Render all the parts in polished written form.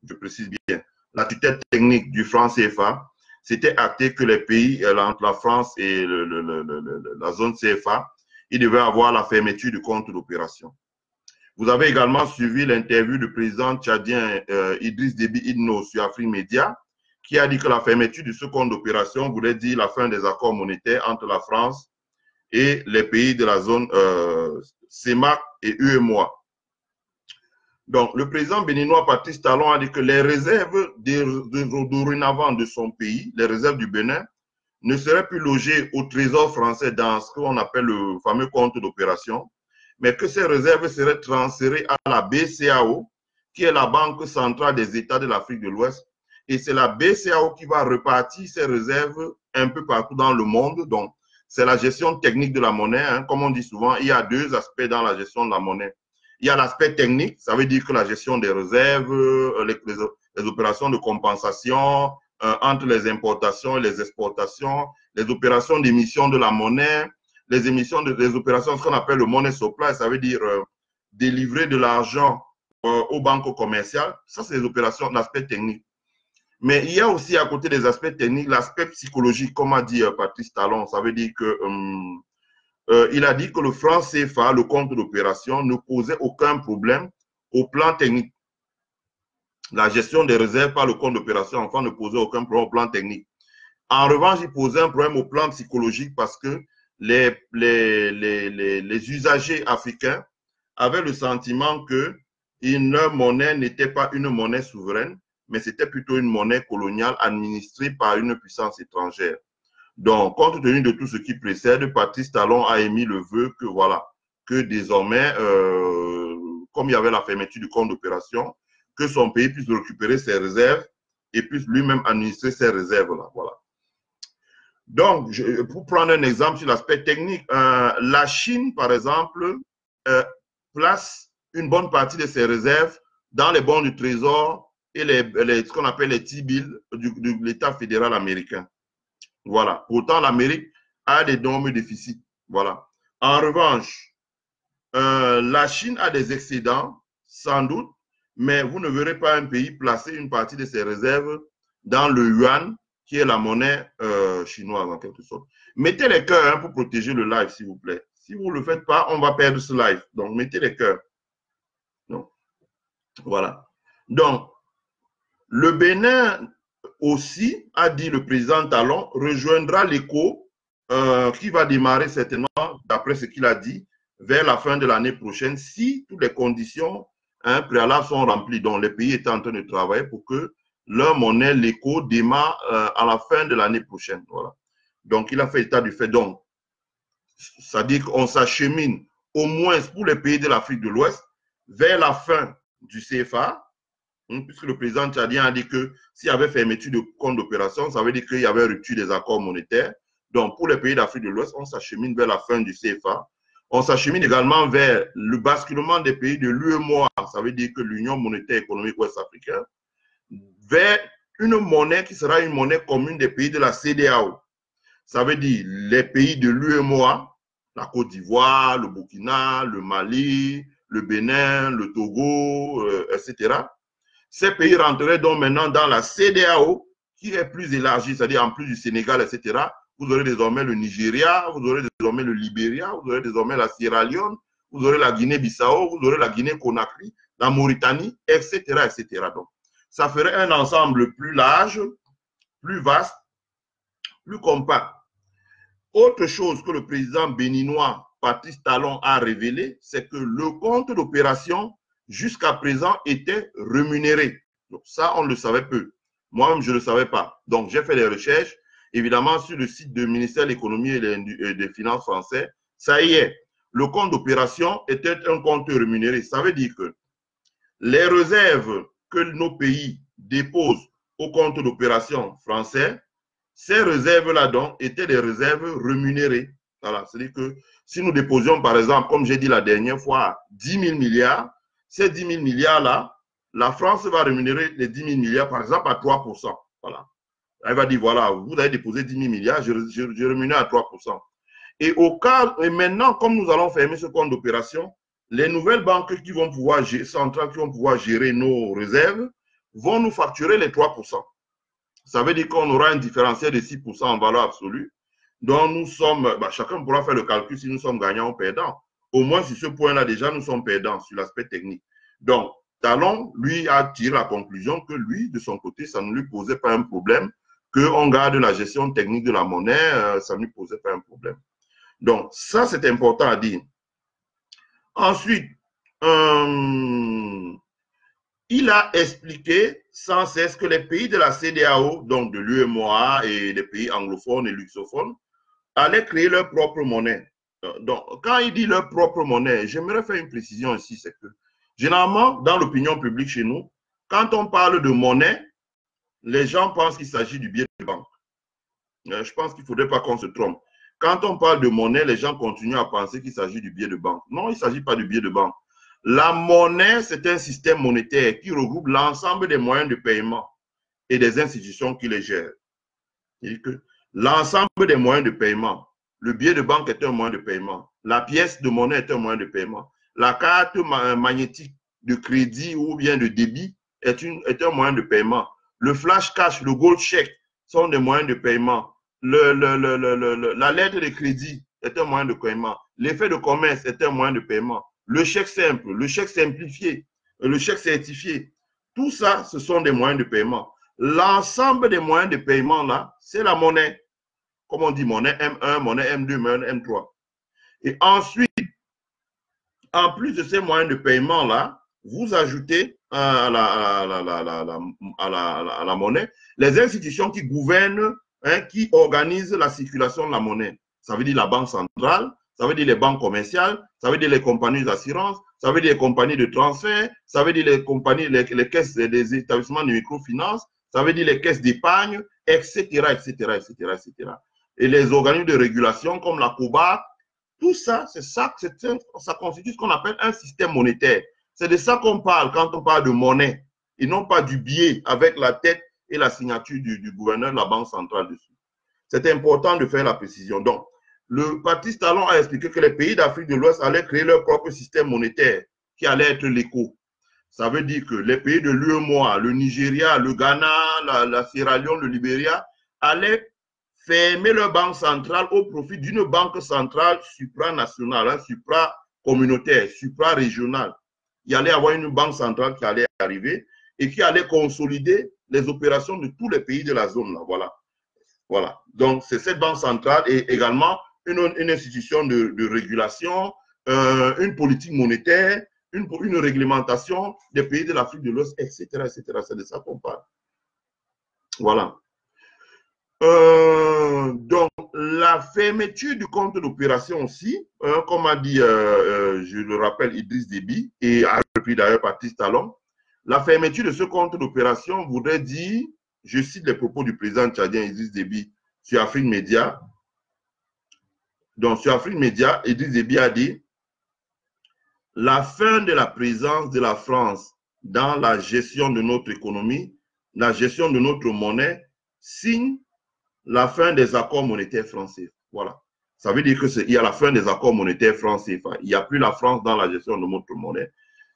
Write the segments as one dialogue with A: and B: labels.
A: je précise bien, la tutelle technique du franc CFA, c'était acté que les pays, entre la France et la zone CFA, ils devaient avoir la fermeture du compte d'opération. Vous avez également suivi l'interview du président tchadien Idriss Déby Itno sur Afrique Média, qui a dit que la fermeture de ce compte d'opération voulait dire la fin des accords monétaires entre la France et les pays de la zone CEMAC et UEMOA. Donc, le président béninois Patrice Talon a dit que les réserves dorénavant de son pays, les réserves du Bénin, ne seraient plus logées au trésor français dans ce qu'on appelle le fameux compte d'opération, mais que ces réserves seraient transférées à la BCAO, qui est la Banque centrale des États de l'Afrique de l'Ouest. Et c'est la BCAO qui va repartir ces réserves un peu partout dans le monde. Donc, c'est la gestion technique de la monnaie. Hein. Comme on dit souvent, il y a deux aspects dans la gestion de la monnaie. Il y a l'aspect technique, ça veut dire que la gestion des réserves, les opérations de compensation entre les importations et les exportations, les opérations d'émission de la monnaie, les opérations, ce qu'on appelle le money supply, ça veut dire délivrer de l'argent aux banques commerciales. Ça, c'est les opérations, l'aspect technique. Mais il y a aussi à côté des aspects techniques, l'aspect psychologique, comme a dit Patrice Talon. Ça veut dire que il a dit que le franc CFA, le compte d'opération, ne posait aucun problème au plan technique. La gestion des réserves par le compte d'opération, enfin, ne posait aucun problème au plan technique. En revanche, il posait un problème au plan psychologique parce que les usagers africains avaient le sentiment que leur monnaie n'était pas une monnaie souveraine, mais c'était plutôt une monnaie coloniale administrée par une puissance étrangère. Donc, compte tenu de tout ce qui précède, Patrice Talon a émis le vœu que, voilà, que désormais, comme il y avait la fermeture du compte d'opération, que son pays puisse récupérer ses réserves et puisse lui-même administrer ces réserves-là. Voilà. Donc, pour prendre un exemple sur l'aspect technique, la Chine, par exemple, place une bonne partie de ses réserves dans les bons du Trésor et ce qu'on appelle les T-bills de l'État fédéral américain. Voilà. Pourtant, l'Amérique a d'énormes déficits. Voilà. En revanche, la Chine a des excédents, sans doute, mais vous ne verrez pas un pays placer une partie de ses réserves dans le yuan, qui est la monnaie chinoise en quelque sorte. Mettez les cœurs hein, pour protéger le live, s'il vous plaît. Si vous ne le faites pas, on va perdre ce live. Donc, mettez les cœurs. Donc, voilà. Donc, le Bénin aussi, a dit le président Talon, rejoindra l'écho qui va démarrer certainement, d'après ce qu'il a dit, vers la fin de l'année prochaine, si toutes les conditions préalables sont remplies. Donc, les pays étaient en train de travailler pour que leur monnaie, l'écho, démarre à la fin de l'année prochaine. Voilà. Donc, il a fait état du fait. Donc, ça dit qu'on s'achemine au moins pour les pays de l'Afrique de l'Ouest vers la fin du CFA, puisque le président tchadien a dit que s'il y avait fermeture de compte d'opération, ça veut dire qu'il y avait rupture des accords monétaires. Donc, pour les pays d'Afrique de l'Ouest, on s'achemine vers la fin du CFA. On s'achemine également vers le basculement des pays de l'UEMOA, ça veut dire que l'Union monétaire économique ouest-africaine, vers une monnaie qui sera une monnaie commune des pays de la CEDEAO. Ça veut dire les pays de l'UEMOA, la Côte d'Ivoire, le Burkina, le Mali, le Bénin, le Togo, etc. Ces pays rentreraient donc maintenant dans la CEDEAO, qui est plus élargie, c'est-à-dire en plus du Sénégal, etc. Vous aurez désormais le Nigeria, vous aurez désormais le Libéria, vous aurez désormais la Sierra Leone, vous aurez la Guinée-Bissau, vous aurez la Guinée-Conakry, la Mauritanie, etc., etc. Donc, ça ferait un ensemble plus large, plus vaste, plus compact. Autre chose que le président béninois Patrice Talon a révélé, c'est que le compte d'opération jusqu'à présent était rémunéré. Donc ça, on le savait peu. Moi-même, je ne le savais pas. Donc, j'ai fait des recherches, évidemment, sur le site du ministère de l'économie et des finances français. Ça y est, le compte d'opération était un compte rémunéré. Ça veut dire que les réserves que nos pays déposent au compte d'opération français, ces réserves-là, donc, étaient des réserves rémunérées. Voilà. C'est-à-dire que si nous déposions, par exemple, comme j'ai dit la dernière fois, 10 000 milliards, ces 10 000 milliards-là, la France va rémunérer les 10 000 milliards, par exemple, à 3%. Voilà. Elle va dire, voilà, vous avez déposé 10 000 milliards, je rémunère à 3%. Et au cas, et maintenant, comme nous allons fermer ce compte d'opération, les nouvelles banques qui vont pouvoir gérer, centrales qui vont pouvoir gérer nos réserves vont nous facturer les 3%. Ça veut dire qu'on aura un différentiel de 6% en valeur absolue. Donc, nous sommes, chacun pourra faire le calcul si nous sommes gagnants ou perdants. Au moins, sur ce point-là, déjà, nous sommes perdants sur l'aspect technique. Donc, Talon, lui, a tiré la conclusion que lui, de son côté, ça ne lui posait pas un problème, qu'on garde la gestion technique de la monnaie, ça ne lui posait pas un problème. Donc, ça, c'est important à dire. Ensuite, il a expliqué sans cesse que les pays de la CEDEAO, donc de l'UEMOA et des pays anglophones et luxophones, allaient créer leur propre monnaie. Donc, quand il dit leur propre monnaie, j'aimerais faire une précision ici, c'est que généralement, dans l'opinion publique chez nous, quand on parle de monnaie, les gens pensent qu'il s'agit du billet de banque. Je pense qu'il ne faudrait pas qu'on se trompe. Quand on parle de monnaie, les gens continuent à penser qu'il s'agit du billet de banque. Non, il ne s'agit pas du billet de banque. La monnaie, c'est un système monétaire qui regroupe l'ensemble des moyens de paiement et des institutions qui les gèrent. L'ensemble des moyens de paiement, le billet de banque est un moyen de paiement, la pièce de monnaie est un moyen de paiement, la carte magnétique de crédit ou bien de débit est un moyen de paiement, le flash cash, le gold check sont des moyens de paiement, la lettre de crédit est un moyen de paiement, l'effet de commerce est un moyen de paiement, le chèque simple, le chèque simplifié, le chèque certifié, tout ça, ce sont des moyens de paiement. L'ensemble des moyens de paiement, là, c'est la monnaie. Comme on dit, monnaie M1, monnaie M2, monnaie M3. Et ensuite, en plus de ces moyens de paiement, là, vous ajoutez à la monnaie les institutions qui gouvernent, qui organisent la circulation de la monnaie. Ça veut dire la banque centrale, ça veut dire les banques commerciales, ça veut dire les compagnies d'assurance, ça veut dire les compagnies de transfert, ça veut dire les compagnies, les caisses des établissements de microfinance, ça veut dire les caisses d'épargne, etc., etc., etc., etc. Et les organismes de régulation comme la COBA, tout ça, ça constitue ce qu'on appelle un système monétaire. C'est de ça qu'on parle quand on parle de monnaie, et non pas du billet avec la tête et la signature du gouverneur de la Banque centrale dessus. C'est important de faire la précision. Donc, le Patrice Talon a expliqué que les pays d'Afrique de l'Ouest allaient créer leur propre système monétaire qui allait être l'éco. Ça veut dire que les pays de l'UEMOA, le Nigeria, le Ghana, la Sierra Leone, le Libéria, allaient fermer leur banque centrale au profit d'une banque centrale supranationale, supra-communautaire, supra-régionale. Il y allait avoir une banque centrale qui allait arriver et qui allait consolider les opérations de tous les pays de la zone. Là. Voilà. Donc, c'est cette banque centrale et également une institution de régulation, une politique monétaire, une réglementation des pays de l'Afrique de l'Ouest, etc., etc. C'est de ça qu'on parle. Voilà. Donc, la fermeture du compte d'opération aussi, comme a dit, je le rappelle, Idriss Déby, et a repris d'ailleurs Patrice Talon, la fermeture de ce compte d'opération voudrait dire, je cite les propos du président tchadien Idriss Déby sur Afrique Média. Donc, sur Afrique Média, Idriss Déby a dit la fin de la présence de la France dans la gestion de notre économie, la gestion de notre monnaie, signe la fin des accords monétaires français. Voilà. Ça veut dire qu'il y a la fin des accords monétaires français. Enfin, il n'y a plus la France dans la gestion de notre monnaie.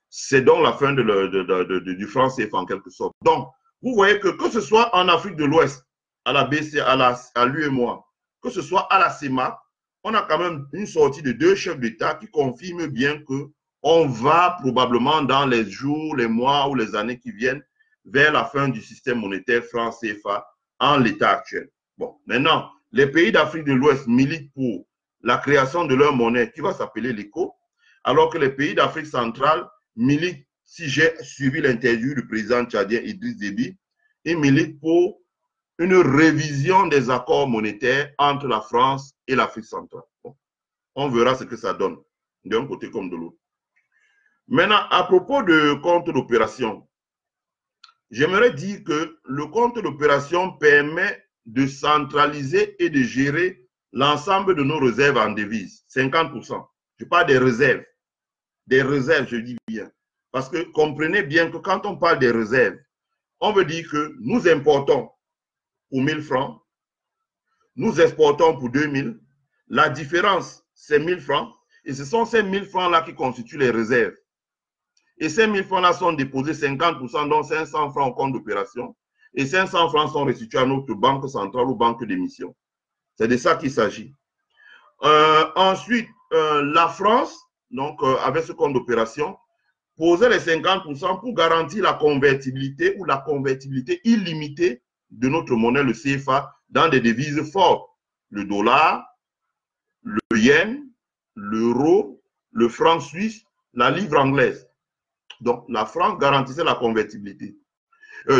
A: C'est donc la fin du franc CFA en quelque sorte. Donc, vous voyez que ce soit en Afrique de l'Ouest, à la BC, à l'UEMOA, que ce soit à la CEMAC, on a quand même une sortie de 2 chefs d'État qui confirment bien qu'on va probablement dans les jours, les mois ou les années qui viennent vers la fin du système monétaire franc CFA en l'état actuel. Bon, maintenant, les pays d'Afrique de l'Ouest militent pour la création de leur monnaie qui va s'appeler l'ECO, alors que les pays d'Afrique centrale militent, si j'ai suivi l'interview du président tchadien Idriss Déby, ils militent pour une révision des accords monétaires entre la France et l'Afrique centrale. Bon, on verra ce que ça donne, d'un côté comme de l'autre. Maintenant, à propos de compte d'opération, j'aimerais dire que le compte d'opération permet de centraliser et de gérer l'ensemble de nos réserves en devises, 50%. Je parle des réserves, je dis bien. Parce que comprenez bien que quand on parle des réserves, on veut dire que nous importons pour 1000 francs, nous exportons pour 2000, la différence c'est 1000 francs, et ce sont ces 1000 francs-là qui constituent les réserves. Et ces 1000 francs-là sont déposés 50%, dont 500 francs au compte d'opération. Et 500 francs sont restitués à notre banque centrale ou banque d'émission. C'est de ça qu'il s'agit. Ensuite, la France, donc avec ce compte d'opération, posait les 50% pour garantir la convertibilité ou la convertibilité illimitée de notre monnaie, le CFA, dans des devises fortes. Le dollar, le yen, l'euro, le franc suisse, la livre anglaise. Donc, la France garantissait la convertibilité.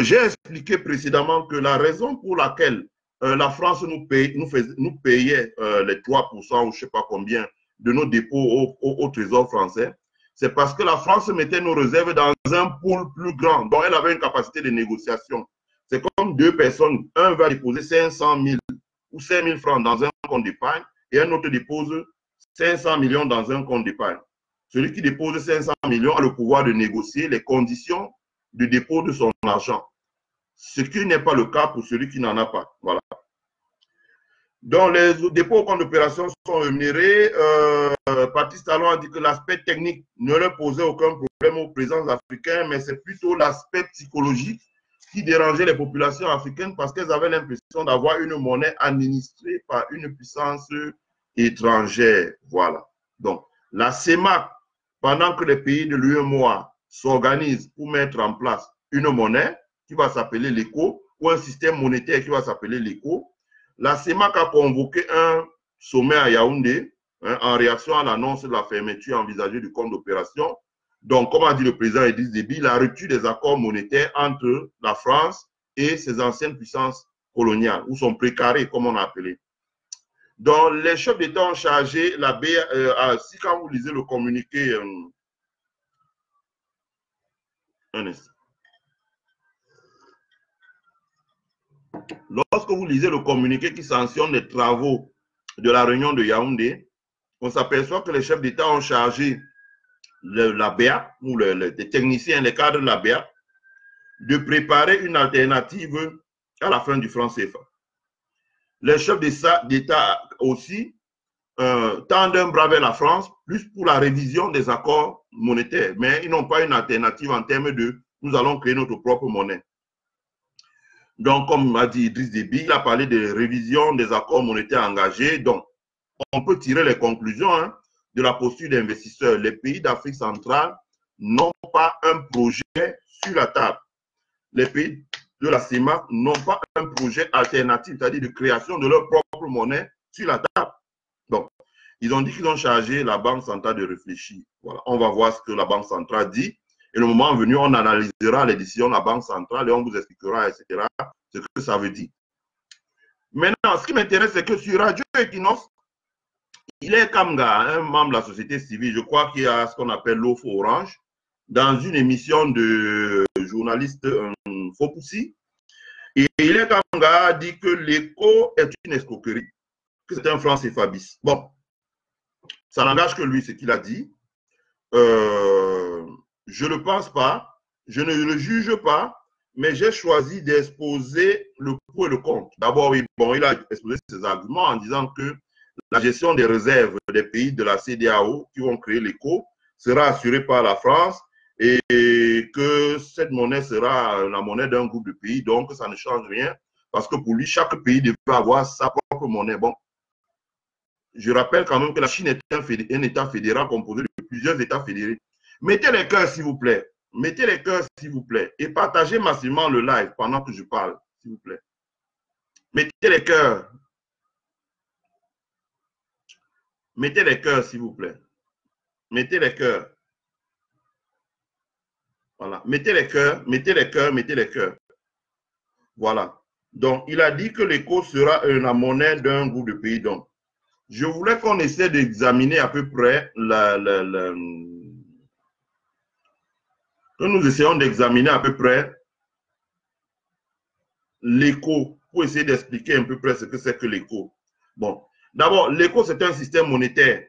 A: J'ai expliqué précédemment que la raison pour laquelle la France nous payait les 3% ou je ne sais pas combien de nos dépôts au Trésor français, c'est parce que la France mettait nos réserves dans un pool plus grand, dont elle avait une capacité de négociation. C'est comme deux personnes, un va déposer 500 000 ou 5 000 francs dans un compte d'épargne et un autre dépose 500 millions dans un compte d'épargne. Celui qui dépose 500 millions a le pouvoir de négocier les conditions de dépôt de son argent. Ce qui n'est pas le cas pour celui qui n'en a pas. Voilà. Donc, les dépôts au compte d'opération sont rémunérés. Patrice Talon a dit que l'aspect technique ne leur posait aucun problème aux présidents africains, mais c'est plutôt l'aspect psychologique qui dérangeait les populations africaines parce qu'elles avaient l'impression d'avoir une monnaie administrée par une puissance étrangère. Voilà. Donc, la CEMAC, pendant que les pays de l'UEMOA s'organisent pour mettre en place une monnaie qui va s'appeler l'ECO ou un système monétaire qui va s'appeler l'ECO, la CEMAC a convoqué un sommet à Yaoundé en réaction à l'annonce de la fermeture envisagée du compte d'opération. Donc, comme a dit le président Idriss Déby, la rupture des accords monétaires entre la France et ses anciennes puissances coloniales, ou son précaré, comme on a appelé. Donc, les chefs d'État ont chargé la BA, si quand vous lisez le communiqué, un instant. Lorsque vous lisez le communiqué qui sanctionne les travaux de la réunion de Yaoundé, on s'aperçoit que les chefs d'État ont chargé la BEA, ou les techniciens, les cadres de la BEA, de préparer une alternative à la fin du franc CFA. Les chefs d'État aussi tendent un bras vers la France, plus pour la révision des accords monétaires, mais ils n'ont pas une alternative en termes de « nous allons créer notre propre monnaie ». Donc, comme a dit Idriss Déby, il a parlé de révision des accords monétaires engagés. Donc, on peut tirer les conclusions de la posture d'investisseurs. Les pays d'Afrique centrale n'ont pas un projet sur la table. Les pays de la CEMAC n'ont pas un projet alternatif, c'est-à-dire de création de leur propre monnaie sur la table. Donc, ils ont dit qu'ils ont chargé la Banque centrale de réfléchir. Voilà. On va voir ce que la Banque centrale dit. Et le moment venu, on analysera les décisions de la Banque centrale et on vous expliquera, etc., ce que ça veut dire. Maintenant, ce qui m'intéresse, c'est que sur Radio Equinox, il est Kamga, un membre de la société civile, je crois qu'il y a ce qu'on appelle l'OFO Orange, dans une émission de journaliste Fopoussi. Et il est Kamga a dit que l'écho est une escroquerie, que c'est un franc CFA bis. Bon, ça n'engage que lui, ce qu'il a dit. Je ne pense pas, je ne le juge pas, mais j'ai choisi d'exposer le pour et le contre. D'abord, oui, bon, il a exposé ses arguments en disant que la gestion des réserves des pays de la CEDEAO qui vont créer l'éco sera assurée par la France et que cette monnaie sera la monnaie d'un groupe de pays, donc ça ne change rien parce que pour lui, chaque pays devrait avoir sa propre monnaie. Bon, je rappelle quand même que la Chine est un État fédéral composé de plusieurs États fédérés. Mettez les cœurs, s'il vous plaît. Mettez les cœurs, s'il vous plaît. Et partagez massivement le live pendant que je parle, s'il vous plaît. Mettez les cœurs. Mettez les cœurs, s'il vous plaît. Mettez les cœurs. Voilà. Mettez les cœurs, mettez les cœurs, mettez les cœurs. Voilà. Donc, il a dit que l'éco sera la monnaie d'un groupe de pays. Donc, je voulais qu'on essaie d'examiner à peu près que nous essayons d'examiner à peu près l'éco pour essayer d'expliquer un peu près ce que c'est que l'éco. Bon, d'abord, l'éco, c'est un système monétaire.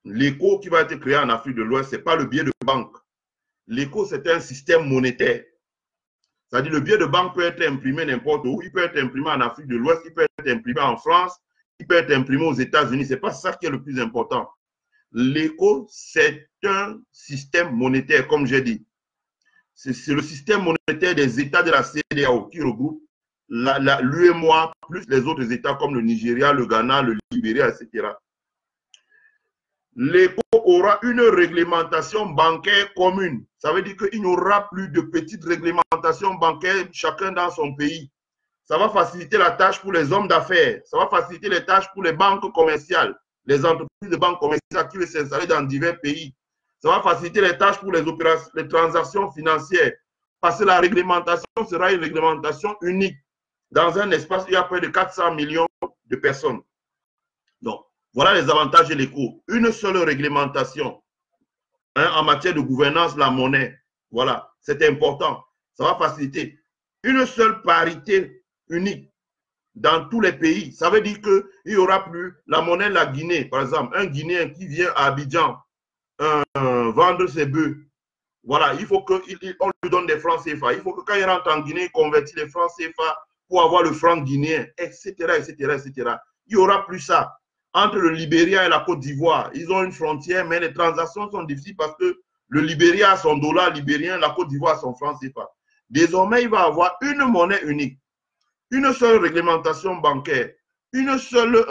A: L'éco qui va être créé en Afrique de l'Ouest, ce n'est pas le billet de banque. L'éco, c'est un système monétaire. C'est-à-dire le billet de banque peut être imprimé n'importe où. Il peut être imprimé en Afrique de l'Ouest, il peut être imprimé en France, il peut être imprimé aux États-Unis. Ce n'est pas ça qui est le plus important. L'éco, c'est un système monétaire, comme j'ai dit. C'est le système monétaire des États de la CEDEAO qui regroupe l'UEMOA plus les autres États comme le Nigeria, le Ghana, le Libéria, etc. L'éco aura une réglementation bancaire commune. Ça veut dire qu'il n'y aura plus de petites réglementations bancaires, chacun dans son pays. Ça va faciliter la tâche pour les hommes d'affaires. Ça va faciliter les tâches pour les banques commerciales, les entreprises de banques commerciales qui veulent s'installer dans divers pays. Ça va faciliter les tâches pour les opérations, les transactions financières. Parce que la réglementation sera une réglementation unique dans un espace où il y a près de 400 millions de personnes. Donc, voilà les avantages de l'éco. Une seule réglementation en matière de gouvernance de la monnaie. Voilà, c'est important. Ça va faciliter. Une seule parité unique dans tous les pays. Ça veut dire qu'il n'y aura plus la monnaie de la Guinée. Par exemple, un Guinéen qui vient à Abidjan vendre ses bœufs. Voilà, il faut qu'on lui donne des francs CFA. Il faut que quand il rentre en Guinée, il convertit les francs CFA pour avoir le franc guinéen, etc., etc., etc. Il n'y aura plus ça. Entre le Libéria et la Côte d'Ivoire, ils ont une frontière, mais les transactions sont difficiles parce que le Libéria a son dollar libérien, la Côte d'Ivoire a son franc CFA. Désormais, il va avoir une monnaie unique, une seule réglementation bancaire, une seule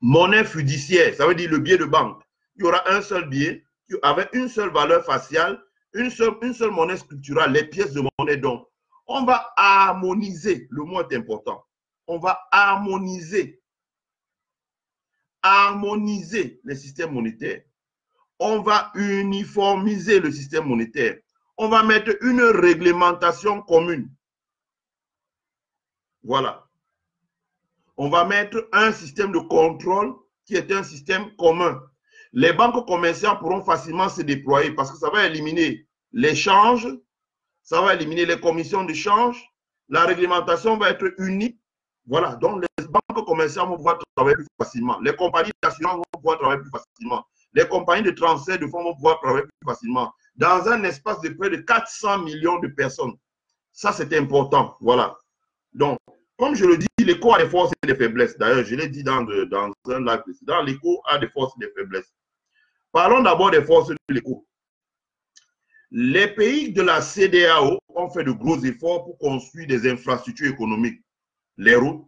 A: monnaie fiduciaire, ça veut dire le billet de banque. Il y aura un seul billet avec une seule valeur faciale, une seule monnaie structurale, les pièces de monnaie. Donc, on va harmoniser, le mot est important, on va harmoniser les systèmes monétaires. On va uniformiser le système monétaire. On va mettre une réglementation commune. Voilà. On va mettre un système de contrôle qui est un système commun. Les banques commerciales pourront facilement se déployer parce que ça va éliminer l'échange, ça va éliminer les commissions d'échange, la réglementation va être unique. Voilà, donc les banques commerciales vont pouvoir travailler plus facilement. Les compagnies d'assurance vont pouvoir travailler plus facilement. Les compagnies de transfert de fonds vont pouvoir travailler plus facilement. Dans un espace de près de 400 millions de personnes. Ça, c'est important. Voilà. Donc, comme je le dis, l'éco a des forces et des faiblesses. D'ailleurs, je l'ai dit dans un live précédent, l'éco a des forces et des faiblesses. Parlons d'abord des forces de l'éco. Les pays de la CEDEAO ont fait de gros efforts pour construire des infrastructures économiques. Les routes,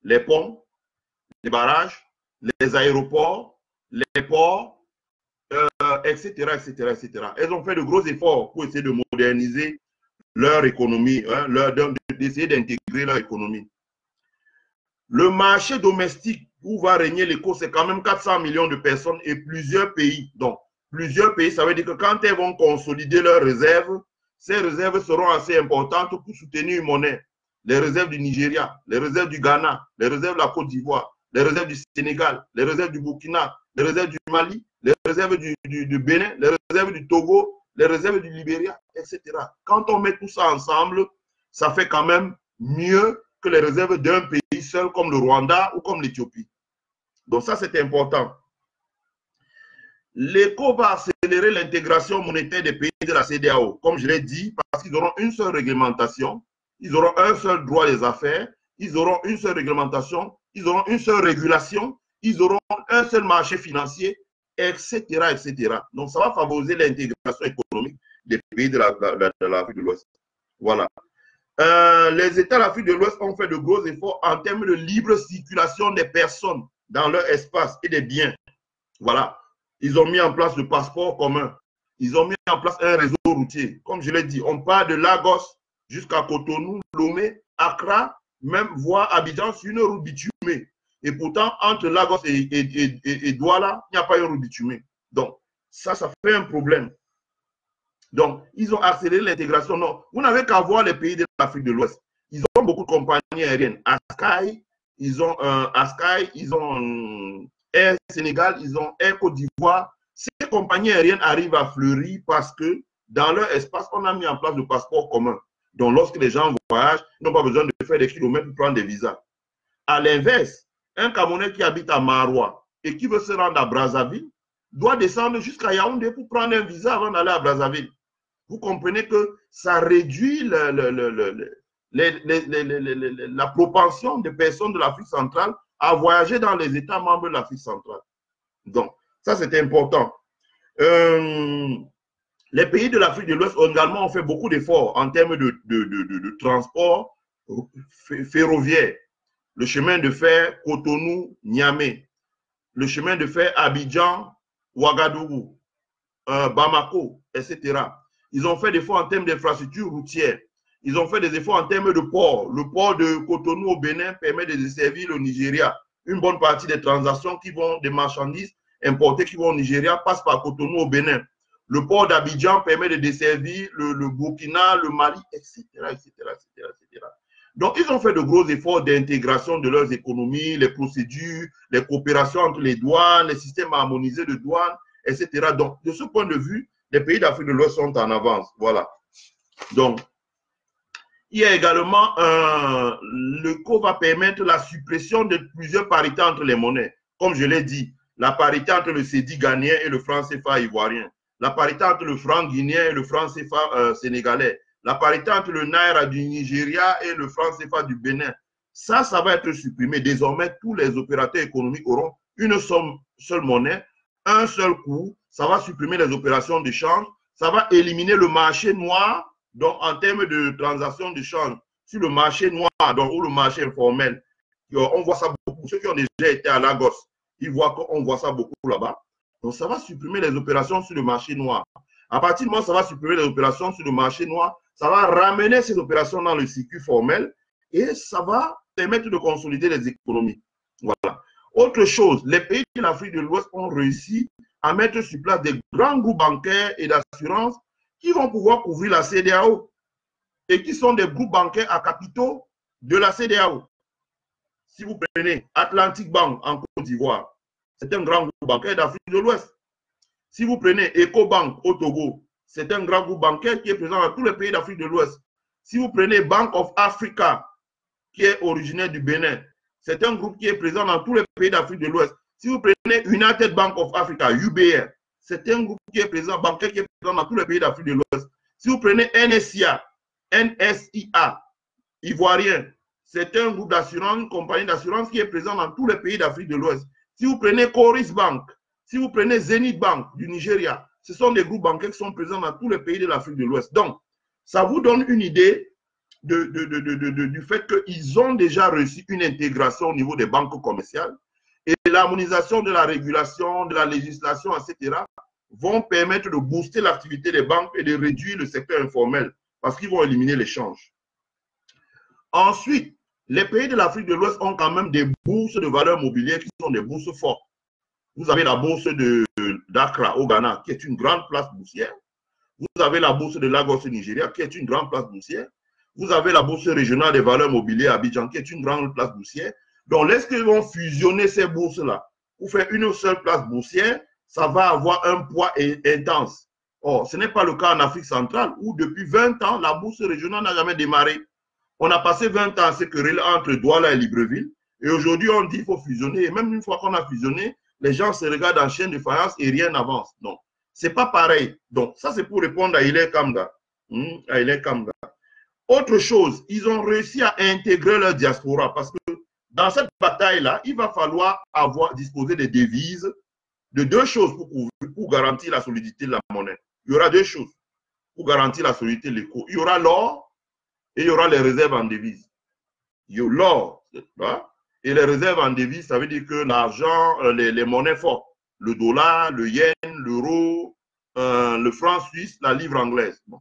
A: les ponts, les barrages, les aéroports, les ports, etc., etc., etc. Elles ont fait de gros efforts pour essayer de moderniser leur économie, hein, d'essayer d'intégrer leur économie. Le marché domestique où va régner l'éco, c'est quand même 400 millions de personnes et plusieurs pays. Donc, plusieurs pays, ça veut dire que quand elles vont consolider leurs réserves, ces réserves seront assez importantes pour soutenir une monnaie. Les réserves du Nigeria, les réserves du Ghana, les réserves de la Côte d'Ivoire, les réserves du Sénégal, les réserves du Burkina, les réserves du Mali, les réserves du Bénin, les réserves du Togo, les réserves du Libéria, etc. Quand on met tout ça ensemble, ça fait quand même mieux que les réserves d'un pays seul comme le Rwanda ou comme l'Éthiopie. Donc ça, c'est important. L'éco va accélérer l'intégration monétaire des pays de la CEDEAO, comme je l'ai dit, parce qu'ils auront une seule réglementation, ils auront un seul droit des affaires, ils auront une seule réglementation, ils auront une seule régulation, ils auront un seul marché financier, etc., etc. Donc, ça va favoriser l'intégration économique des pays de l'Afrique de l'Ouest. Voilà. Les États de l'Afrique de l'Ouest ont fait de gros efforts en termes de libre circulation des personnes dans leur espace et des biens. Voilà. Ils ont mis en place le passeport commun. Ils ont mis en place un réseau routier. Comme je l'ai dit, on part de Lagos jusqu'à Cotonou, Lomé, Accra, même voire Abidjan sur une route bitumée. Et pourtant, entre Lagos et Douala, il n'y a pas une route bitumée. Donc, ça fait un problème. Donc, ils ont accéléré l'intégration. Non, vous n'avez qu'à voir les pays de l'Afrique de l'Ouest. Ils ont beaucoup de compagnies aériennes. Askai, ils ont Air Sénégal, ils ont Air Côte d'Ivoire. Ces compagnies aériennes arrivent à fleurir parce que dans leur espace, on a mis en place le passeport commun. Donc, lorsque les gens voyagent, ils n'ont pas besoin de faire des kilomètres pour prendre des visas. À l'inverse, un Camerounais qui habite à Maroua et qui veut se rendre à Brazzaville doit descendre jusqu'à Yaoundé pour prendre un visa avant d'aller à Brazzaville. Vous comprenez que ça réduit la propension des personnes de l'Afrique centrale à voyager dans les États membres de l'Afrique centrale. Donc, ça, c'est important. Les pays de l'Afrique de l'Ouest également ont fait beaucoup d'efforts en termes de transport ferroviaire. Le chemin de fer Cotonou-Niamey, le chemin de fer Abidjan-Ouagadougou, Bamako, etc. Ils ont fait des efforts en termes d'infrastructures routières. Ils ont fait des efforts en termes de port. Le port de Cotonou au Bénin permet de desservir le Nigeria. Une bonne partie des transactions qui vont des marchandises importées qui vont au Nigeria passent par Cotonou au Bénin. Le port d'Abidjan permet de desservir le Burkina, le Mali, etc., etc., etc., etc. Donc, ils ont fait de gros efforts d'intégration de leurs économies, les procédures, les coopérations entre les douanes, les systèmes harmonisés de douane, etc. Donc, de ce point de vue, les pays d'Afrique de l'Ouest sont en avance. Voilà. Donc, il y a également le co va permettre la suppression de plusieurs parités entre les monnaies. Comme je l'ai dit, la parité entre le cedi ghanéen et le franc CFA ivoirien, la parité entre le franc guinéen et le franc CFA sénégalais, la parité entre le naira du Nigeria et le franc CFA du Bénin. Ça va être supprimé. Désormais, tous les opérateurs économiques auront une seule monnaie, un seul coût. Ça va supprimer les opérations d'échange. Ça va éliminer le marché noir. Donc, en termes de transactions de change sur le marché noir donc, ou le marché informel, on voit ça beaucoup. Ceux qui ont déjà été à Lagos, ils voient qu'on voit ça beaucoup là-bas. Donc, ça va supprimer les opérations sur le marché noir. À partir du moment où ça va supprimer les opérations sur le marché noir, ça va ramener ces opérations dans le circuit formel et ça va permettre de consolider les économies. Voilà. Autre chose, les pays de l'Afrique de l'Ouest ont réussi à mettre sur place des grands groupes bancaires et d'assurance qui vont pouvoir couvrir la CEDEAO et qui sont des groupes bancaires à capitaux de la CEDEAO. Si vous prenez Atlantic Bank en Côte d'Ivoire, c'est un grand groupe bancaire d'Afrique de l'Ouest. Si vous prenez EcoBank au Togo, c'est un grand groupe bancaire qui est présent dans tous les pays d'Afrique de l'Ouest. Si vous prenez Bank of Africa, qui est originaire du Bénin, c'est un groupe qui est présent dans tous les pays d'Afrique de l'Ouest. Si vous prenez United Bank of Africa, UBA, c'est un groupe qui est présent, bancaire qui est présent dans tous les pays d'Afrique de l'Ouest. Si vous prenez NSIA, ivoirien, c'est un groupe d'assurance, une compagnie d'assurance qui est présent dans tous les pays d'Afrique de l'Ouest. Si vous prenez Coris Bank, si vous prenez Zenith Bank du Nigeria, ce sont des groupes bancaires qui sont présents dans tous les pays de l'Afrique de l'Ouest. Donc, ça vous donne une idée du fait qu'ils ont déjà réussi une intégration au niveau des banques commerciales et l'harmonisation de la régulation, de la législation, etc., vont permettre de booster l'activité des banques et de réduire le secteur informel parce qu'ils vont éliminer l'échange. Ensuite, les pays de l'Afrique de l'Ouest ont quand même des bourses de valeurs mobilières qui sont des bourses fortes. Vous avez la bourse d'Accra au Ghana, qui est une grande place boursière. Vous avez la bourse de Lagos au Nigeria, qui est une grande place boursière. Vous avez la bourse régionale des valeurs mobilières à Abidjan, qui est une grande place boursière. Donc, lorsqu'ils vont fusionner ces bourses-là pour faire une seule place boursière, ça va avoir un poids intense. Or, ce n'est pas le cas en Afrique centrale, où depuis 20 ans, la bourse régionale n'a jamais démarré. On a passé 20 ans à se quereller entre Douala et Libreville. Et aujourd'hui, on dit qu'il faut fusionner. Et même une fois qu'on a fusionné, les gens se regardent en chaîne de faïence et rien n'avance. Donc, ce n'est pas pareil. Donc, ça, c'est pour répondre à Hilaire Kamda. Autre chose, ils ont réussi à intégrer leur diaspora parce que dans cette bataille-là, il va falloir disposer des devises de deux choses pour garantir la solidité de la monnaie. Il y aura deux choses pour garantir la solidité de l'éco. Il y aura l'or et il y aura les réserves en devises. Il y a l'or et les réserves en devises, ça veut dire que l'argent, les monnaies fortes, le dollar, le yen, l'euro, le franc suisse, la livre anglaise. Bon.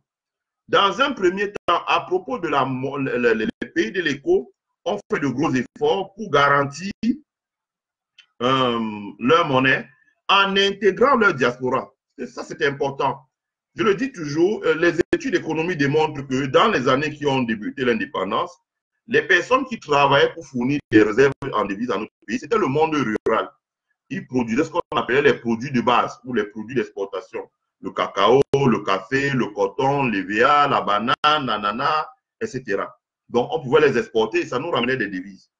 A: Dans un premier temps, à propos de les pays de l'éco, ont fait de gros efforts pour garantir leur monnaie en intégrant leur diaspora. Ça, c'est important. Je le dis toujours, les études d'économie démontrent que dans les années qui ont débuté l'indépendance, les personnes qui travaillaient pour fournir des réserves en devises dans notre pays, c'était le monde rural. Ils produisaient ce qu'on appelait les produits de base ou les produits d'exportation. Le cacao, le café, le coton, l'EVA, la banane, l'ananas, etc. Donc, on pouvait les exporter et ça nous ramenait des devises.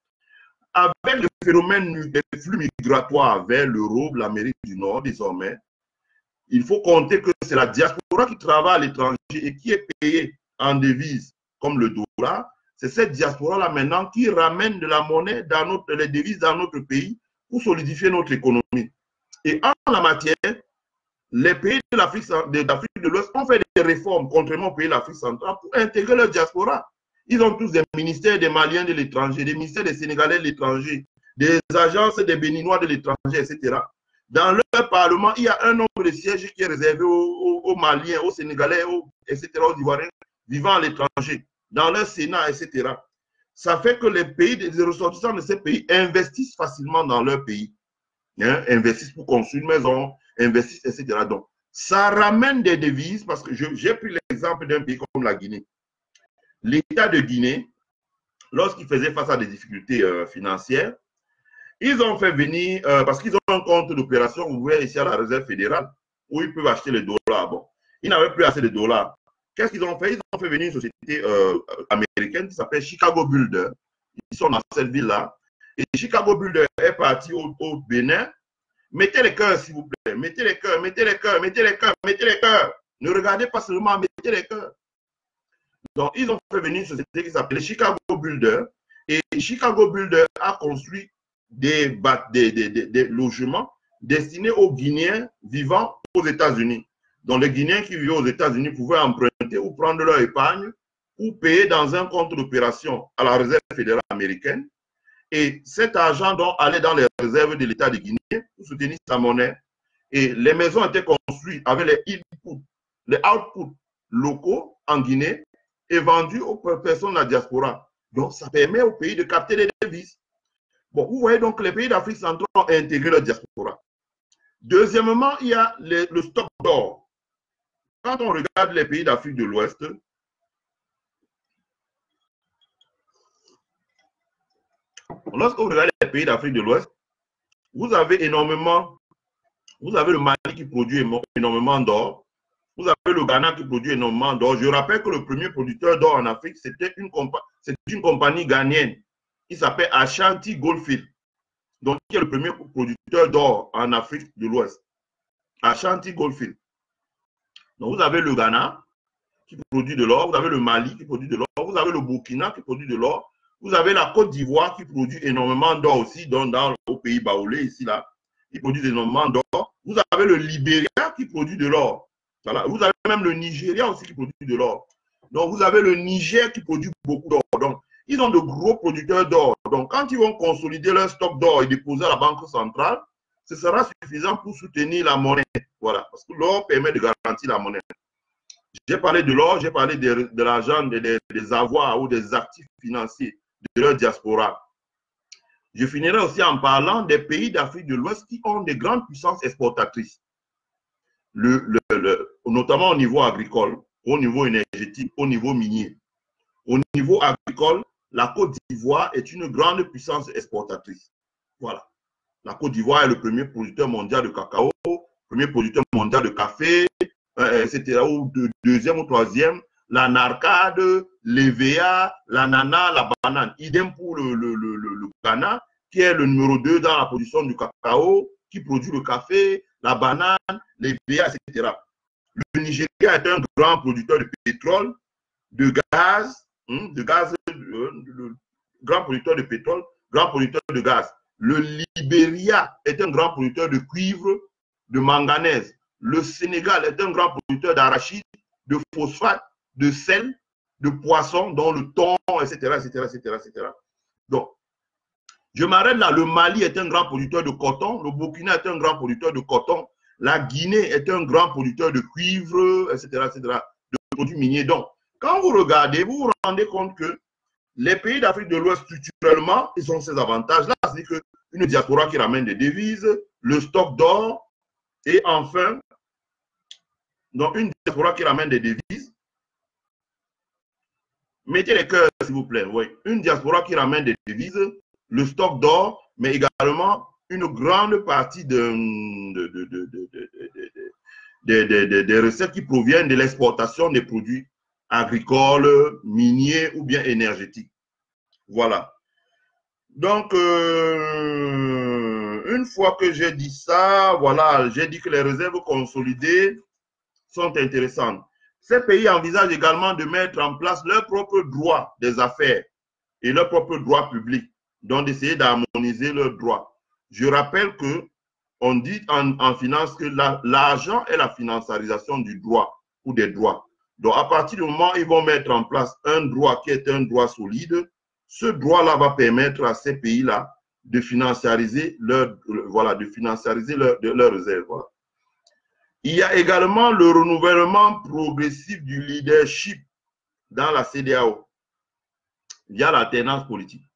A: Avec le phénomène des flux migratoires vers l'Europe, l'Amérique du Nord, désormais, il faut compter que c'est la diaspora qui travaille à l'étranger et qui est payée en devises, comme le dollar. c'est cette diaspora-là maintenant qui ramène de la monnaie dans les devises dans notre pays pour solidifier notre économie. Et en la matière, les pays de l'Afrique de l'Ouest ont fait des réformes, contrairement aux pays de l'Afrique centrale, pour intégrer leur diaspora. Ils ont tous des ministères des Maliens de l'étranger, des ministères des Sénégalais de l'étranger, des agences des Béninois de l'étranger, etc. Dans leur parlement, il y a un nombre de sièges qui est réservé aux Maliens, aux Sénégalais, etc., aux Ivoiriens vivant à l'étranger, dans leur Sénat, etc. Ça fait que les ressortissants de ces pays investissent facilement dans leur pays. Hein, investissent pour construire une maison, investissent, etc. Donc, ça ramène des devises parce que j'ai pris l'exemple d'un pays comme la Guinée. L'État de Guinée, lorsqu'il faisait face à des difficultés financières, ils ont fait venir, parce qu'ils ont un compte d'opération ouvert ici à la Réserve fédérale, où ils peuvent acheter les dollars. Bon, ils n'avaient plus assez de dollars. Qu'est-ce qu'ils ont fait? Ils ont fait venir une société américaine qui s'appelle Chicago Builder. Ils sont dans cette ville-là. Et Chicago Builder est parti au Bénin. Mettez les cœurs, s'il vous plaît. Mettez les cœurs, mettez les cœurs, mettez les cœurs, mettez les cœurs. Ne regardez pas seulement, mettez les cœurs. Donc, ils ont fait venir une société qui s'appelle Chicago Builder. Et Chicago Builder a construit des logements destinés aux Guinéens vivant aux États-Unis. Donc, les Guinéens qui vivaient aux États-Unis pouvaient emprunter ou prendre leur épargne ou payer dans un compte d'opération à la Réserve fédérale américaine. Et cet argent donc allait dans les réserves de l'État de Guinée pour soutenir sa monnaie. Et les maisons étaient construites avec les outputs locaux en Guinée et vendus aux personnes de la diaspora. Donc, ça permet au pays de capter des devises. Bon, vous voyez donc les pays d'Afrique centrale ont intégré leur diaspora. Deuxièmement, il y a le stock d'or. Quand on regarde les pays d'Afrique de l'Ouest, lorsque vous regardez les pays d'Afrique de l'Ouest, vous avez le Mali qui produit énormément d'or, vous avez le Ghana qui produit énormément d'or. Je rappelle que le premier producteur d'or en Afrique, c'était une compagnie ghanéenne qui s'appelle Ashanti Goldfield. Donc, qui est le premier producteur d'or en Afrique de l'Ouest. Ashanti Goldfield. Donc, vous avez le Ghana qui produit de l'or, vous avez le Mali qui produit de l'or, vous avez le Burkina qui produit de l'or, vous avez la Côte d'Ivoire qui produit énormément d'or aussi, au pays baoulé, ici, là, qui produit énormément d'or. Vous avez le Libéria qui produit de l'or. Voilà. Vous avez même le Nigeria aussi qui produit de l'or. Donc, vous avez le Niger qui produit beaucoup d'or. Donc, ils ont de gros producteurs d'or. Donc, quand ils vont consolider leur stock d'or et déposer à la Banque centrale, ce sera suffisant pour soutenir la monnaie. Voilà. Parce que l'or permet de garantir la monnaie. J'ai parlé de l'or, j'ai parlé de l'argent, des avoirs ou des actifs financiers de leur diaspora. Je finirai aussi en parlant des pays d'Afrique de l'Ouest qui ont des grandes puissances exportatrices, notamment au niveau agricole, au niveau énergétique, au niveau minier. Au niveau agricole, la Côte d'Ivoire est une grande puissance exportatrice. Voilà. La Côte d'Ivoire est le premier producteur mondial de cacao, premier producteur mondial de café, etc. Ou deuxième ou troisième, la narcade, l'EVA, l'ananas, la banane. Idem pour le Ghana, qui est le numéro 2 dans la production du cacao, qui produit le café, la banane, l'EVA, etc. Le Nigeria est un grand producteur de pétrole, de gaz, grand producteur de pétrole, grand producteur de gaz. Le Libéria est un grand producteur de cuivre, de manganèse. Le Sénégal est un grand producteur d'arachide, de phosphate, de sel, de poisson, dont le thon, etc., etc., etc., etc. Donc, je m'arrête là. Le Mali est un grand producteur de coton. Le Burkina est un grand producteur de coton. La Guinée est un grand producteur de cuivre, etc., etc., de produits miniers. Donc, quand vous regardez, vous vous rendez compte que les pays d'Afrique de l'Ouest, structurellement, ils ont ces avantages-là. C'est-à-dire qu'une diaspora qui ramène des devises, le stock d'or, et enfin, donc une diaspora qui ramène des devises. Mettez les cœurs, s'il vous plaît. Oui. Une diaspora qui ramène des devises, le stock d'or, mais également une grande partie des recettes qui proviennent de l'exportation des produits agricoles, miniers ou bien énergétiques. Voilà. Donc, une fois que j'ai dit ça, voilà, j'ai dit que les réserves consolidées sont intéressantes. Ces pays envisagent également de mettre en place leur propre droit des affaires et leurs propres droits publics, donc d'essayer d'harmoniser leurs droits. Je rappelle que on dit en finance que l'argent est la financiarisation du droit ou des droits. Donc, à partir du moment où ils vont mettre en place un droit qui est un droit solide, ce droit-là va permettre à ces pays-là de financiariser leurs réserves. Voilà. Il y a également le renouvellement progressif du leadership dans la CEDEAO via l'alternance politique.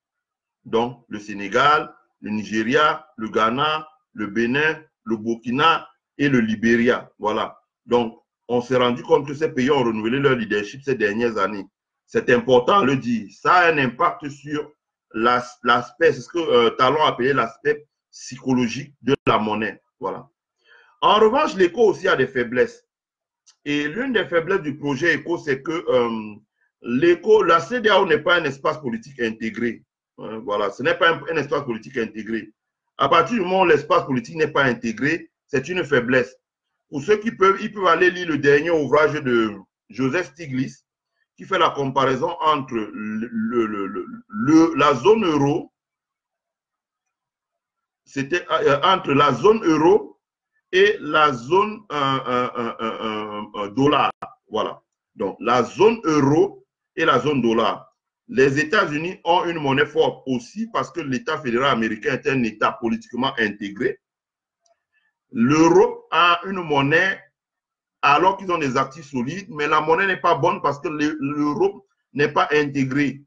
A: Donc, le Sénégal, le Nigeria, le Ghana, le Bénin, le Burkina et le Libéria. Voilà. Donc, on s'est rendu compte que ces pays ont renouvelé leur leadership ces dernières années. C'est important de le dire. Ça a un impact sur l'aspect, c'est ce que Talon a appelé l'aspect psychologique de la monnaie. Voilà. En revanche, l'ECO aussi a des faiblesses. Et l'une des faiblesses du projet ECO, c'est que la CEDEAO n'est pas un espace politique intégré. Voilà, ce n'est pas un espace politique intégré. À partir du moment où l'espace politique n'est pas intégré, c'est une faiblesse. Pour ceux qui peuvent, ils peuvent aller lire le dernier ouvrage de Joseph Stiglitz, qui fait la comparaison entre la zone euro, c'était entre la zone euro et la zone dollar. Voilà. Donc, la zone euro et la zone dollar. Les États-Unis ont une monnaie forte aussi parce que l'État fédéral américain est un État politiquement intégré. L'Europe a une monnaie alors qu'ils ont des actifs solides, mais la monnaie n'est pas bonne parce que l'Europe n'est pas intégrée.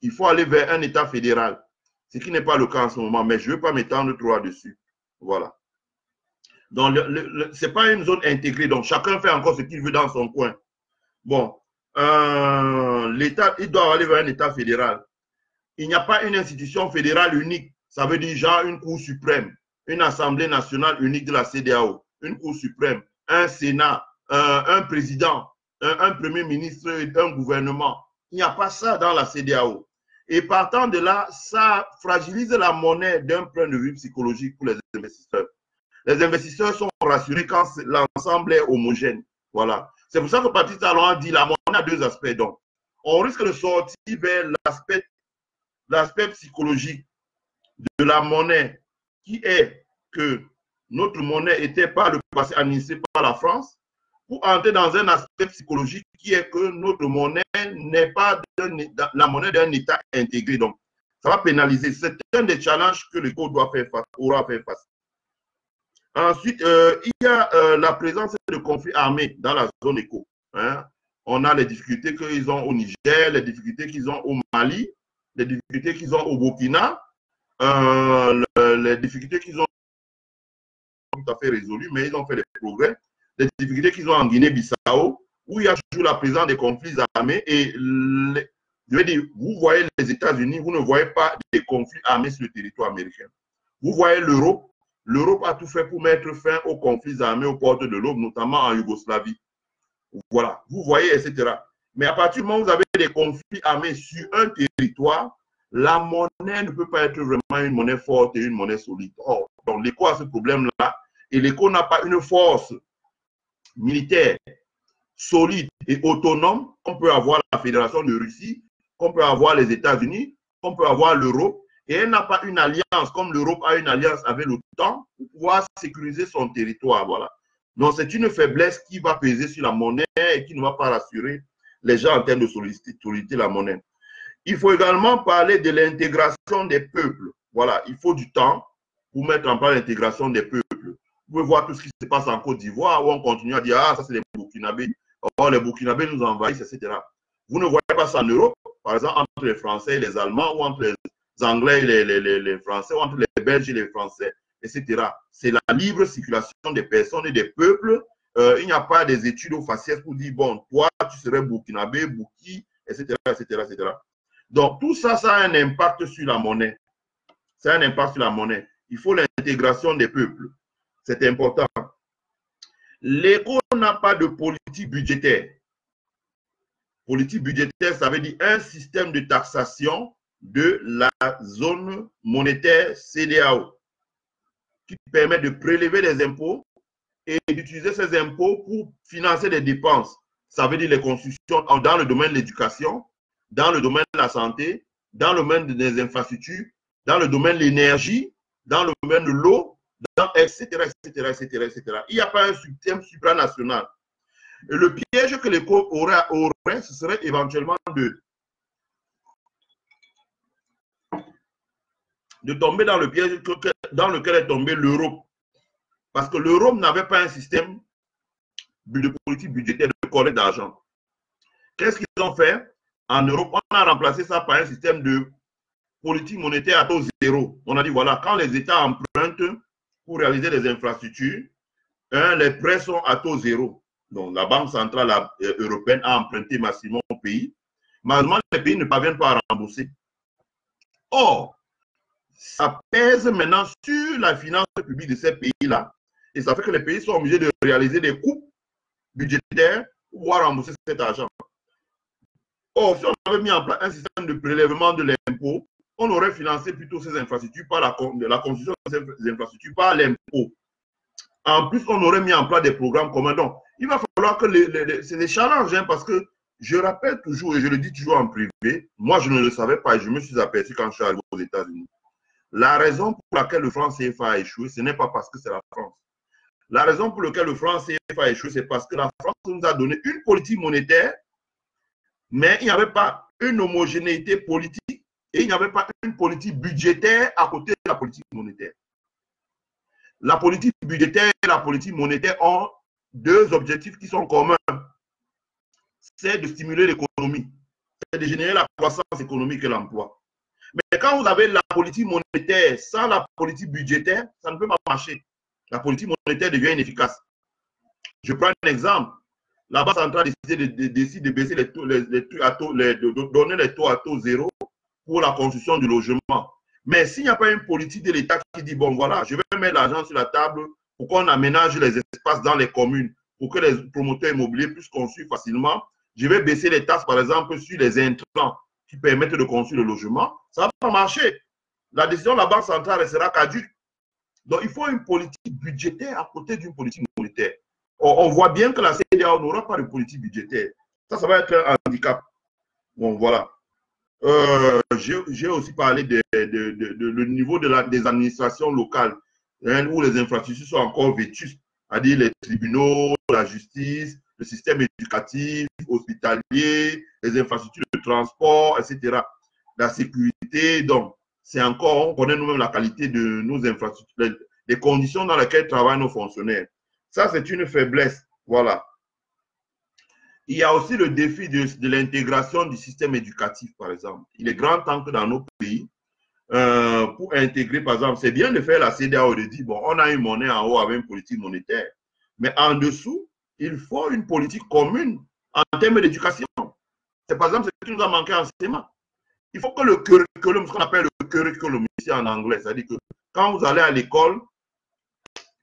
A: Il faut aller vers un État fédéral, ce qui n'est pas le cas en ce moment, mais je ne veux pas m'étendre trop là-dessus. Voilà. Donc, ce n'est pas une zone intégrée, donc chacun fait encore ce qu'il veut dans son coin. Bon, l'État, il doit aller vers un État fédéral. Il n'y a pas une institution fédérale unique, ça veut dire genre une Cour suprême, une Assemblée nationale unique de la CEDEAO, une Cour suprême, un Sénat, un président, un premier ministre, un gouvernement. Il n'y a pas ça dans la CEDEAO. Et partant de là, ça fragilise la monnaie d'un point de vue psychologique pour les investisseurs. Les investisseurs sont rassurés quand l'ensemble est homogène. Voilà. C'est pour ça que Patrice Talon a dit la monnaie a deux aspects. Donc, on risque de sortir vers l'aspect psychologique de la monnaie, qui est que notre monnaie était par le passé administrée par la France, pour entrer dans un aspect psychologique qui est que notre monnaie n'est pas la monnaie d'un État intégré. Donc, ça va pénaliser. C'est un des challenges que l'ECO doit faire face, aura fait face. Ensuite, il y a la présence de conflits armés dans la zone ECO. Hein. On a les difficultés qu'ils ont au Niger, les difficultés qu'ils ont au Mali, les difficultés qu'ils ont au Burkina, les difficultés qu'ils ont tout à fait résolues, mais ils ont fait des progrès. Les difficultés qu'ils ont en Guinée-Bissau, où il y a toujours la présence des conflits armés. Et je veux dire, vous voyez les États-Unis, vous ne voyez pas des conflits armés sur le territoire américain. Vous voyez l'Europe. L'Europe a tout fait pour mettre fin aux conflits armés aux portes de l'Europe, notamment en Yougoslavie. Voilà, vous voyez, etc. Mais à partir du moment où vous avez des conflits armés sur un territoire, la monnaie ne peut pas être vraiment une monnaie forte et une monnaie solide. Or, donc l'ECO a ce problème-là, et l'ECO n'a pas une force militaire solide et autonome qu'on peut avoir la Fédération de Russie, qu'on peut avoir les États-Unis, qu'on peut avoir l'Europe, et elle n'a pas une alliance comme l'Europe a une alliance avec l'OTAN pour pouvoir sécuriser son territoire. Voilà. Donc, c'est une faiblesse qui va peser sur la monnaie et qui ne va pas rassurer les gens en termes de solidité la monnaie. Il faut également parler de l'intégration des peuples. Voilà, il faut du temps pour mettre en place l'intégration des peuples. Vous pouvez voir tout ce qui se passe en Côte d'Ivoire où on continue à dire « Ah, ça c'est les Burkinabés. Oh, les Burkinabés nous envahissent, etc. » Vous ne voyez pas ça en Europe, par exemple, entre les Français et les Allemands, ou entre les Anglais et les Français, ou entre les Belges et les Français, etc. C'est la libre circulation des personnes et des peuples. Il n'y a pas des études au faciès pour dire, bon, toi, tu serais Burkinabé, Burki, etc., etc., etc. Donc, tout ça, ça a un impact sur la monnaie. Ça a un impact sur la monnaie. Il faut l'intégration des peuples. C'est important. L'ECO n'a pas de politique budgétaire. Politique budgétaire, ça veut dire un système de taxation de la zone monétaire CEDEAO qui permet de prélever des impôts et d'utiliser ces impôts pour financer des dépenses. Ça veut dire les constructions dans le domaine de l'éducation, dans le domaine de la santé, dans le domaine des infrastructures, dans le domaine de l'énergie, dans le domaine de l'eau, etc., etc., etc., etc. Il n'y a pas un système supranational. Et le piège que l'éco aurait, ce serait éventuellement de tomber dans le piège dans lequel est tombé l'Europe. Parce que l'Europe n'avait pas un système de politique budgétaire de collecte d'argent. Qu'est-ce qu'ils ont fait? En Europe, on a remplacé ça par un système de politique monétaire à taux zéro. On a dit, voilà, quand les États empruntent pour réaliser des infrastructures, les prêts sont à taux zéro. Donc, la Banque centrale européenne a emprunté massivement au pays. Malheureusement, les pays ne parviennent pas à rembourser. Or, ça pèse maintenant sur la finance publique de ces pays-là. Et ça fait que les pays sont obligés de réaliser des coupes budgétaires pour pouvoir rembourser cet argent. Or, si on avait mis en place un système de prélèvement de l'impôt, on aurait financé plutôt ces infrastructures par la construction de ces infrastructures par l'impôt. En plus, on aurait mis en place des programmes communs. Donc, il va falloir que c'est des challenges, hein, parce que je rappelle toujours, et je le dis toujours en privé, moi je ne le savais pas et je me suis aperçu quand je suis arrivé aux États-Unis. La raison pour laquelle le franc CFA a échoué, ce n'est pas parce que c'est la France. La raison pour laquelle le franc CFA a échoué, c'est parce que la France nous a donné une politique monétaire, mais il n'y avait pas une homogénéité politique et il n'y avait pas une politique budgétaire à côté de la politique monétaire. La politique budgétaire et la politique monétaire ont deux objectifs qui sont communs. C'est de stimuler l'économie, c'est de générer la croissance économique et l'emploi. Mais quand vous avez la politique monétaire sans la politique budgétaire, ça ne peut pas marcher. La politique monétaire devient inefficace. Je prends un exemple. La Banque centrale décide de baisser les taux, de donner les taux à taux zéro pour la construction du logement. Mais s'il n'y a pas une politique de l'État qui dit, bon voilà, je vais mettre l'argent sur la table pour qu'on aménage les espaces dans les communes, pour que les promoteurs immobiliers puissent construire facilement, je vais baisser les taxes, par exemple, sur les intrants qui permettent de construire le logement, ça ne va pas marcher. La décision de la Banque centrale restera caduque. Donc, il faut une politique budgétaire à côté d'une politique monétaire. On voit bien que la CEDEAO n'aura pas de politique budgétaire. Ça va être un handicap. Bon, voilà. J'ai aussi parlé le niveau des administrations locales, hein, où les infrastructures sont encore vétustes, c'est-à-dire les tribunaux, la justice, le système éducatif, hospitalier, les infrastructures de transport, etc. La sécurité, donc, c'est encore, on connaît nous-mêmes la qualité de nos infrastructures, les conditions dans lesquelles travaillent nos fonctionnaires. Ça, c'est une faiblesse. Voilà. Il y a aussi le défi de l'intégration du système éducatif, par exemple. Il est grand temps que dans nos pays, pour intégrer, par exemple, c'est bien de faire la CEDEAO, de dire, bon, on a une monnaie en haut avec une politique monétaire, mais en dessous, il faut une politique commune en termes d'éducation. C'est par exemple ce qui nous a manqué en CEMA. Il faut que le curriculum, ce qu'on appelle le curriculum ici en anglais, c'est-à-dire que quand vous allez à l'école,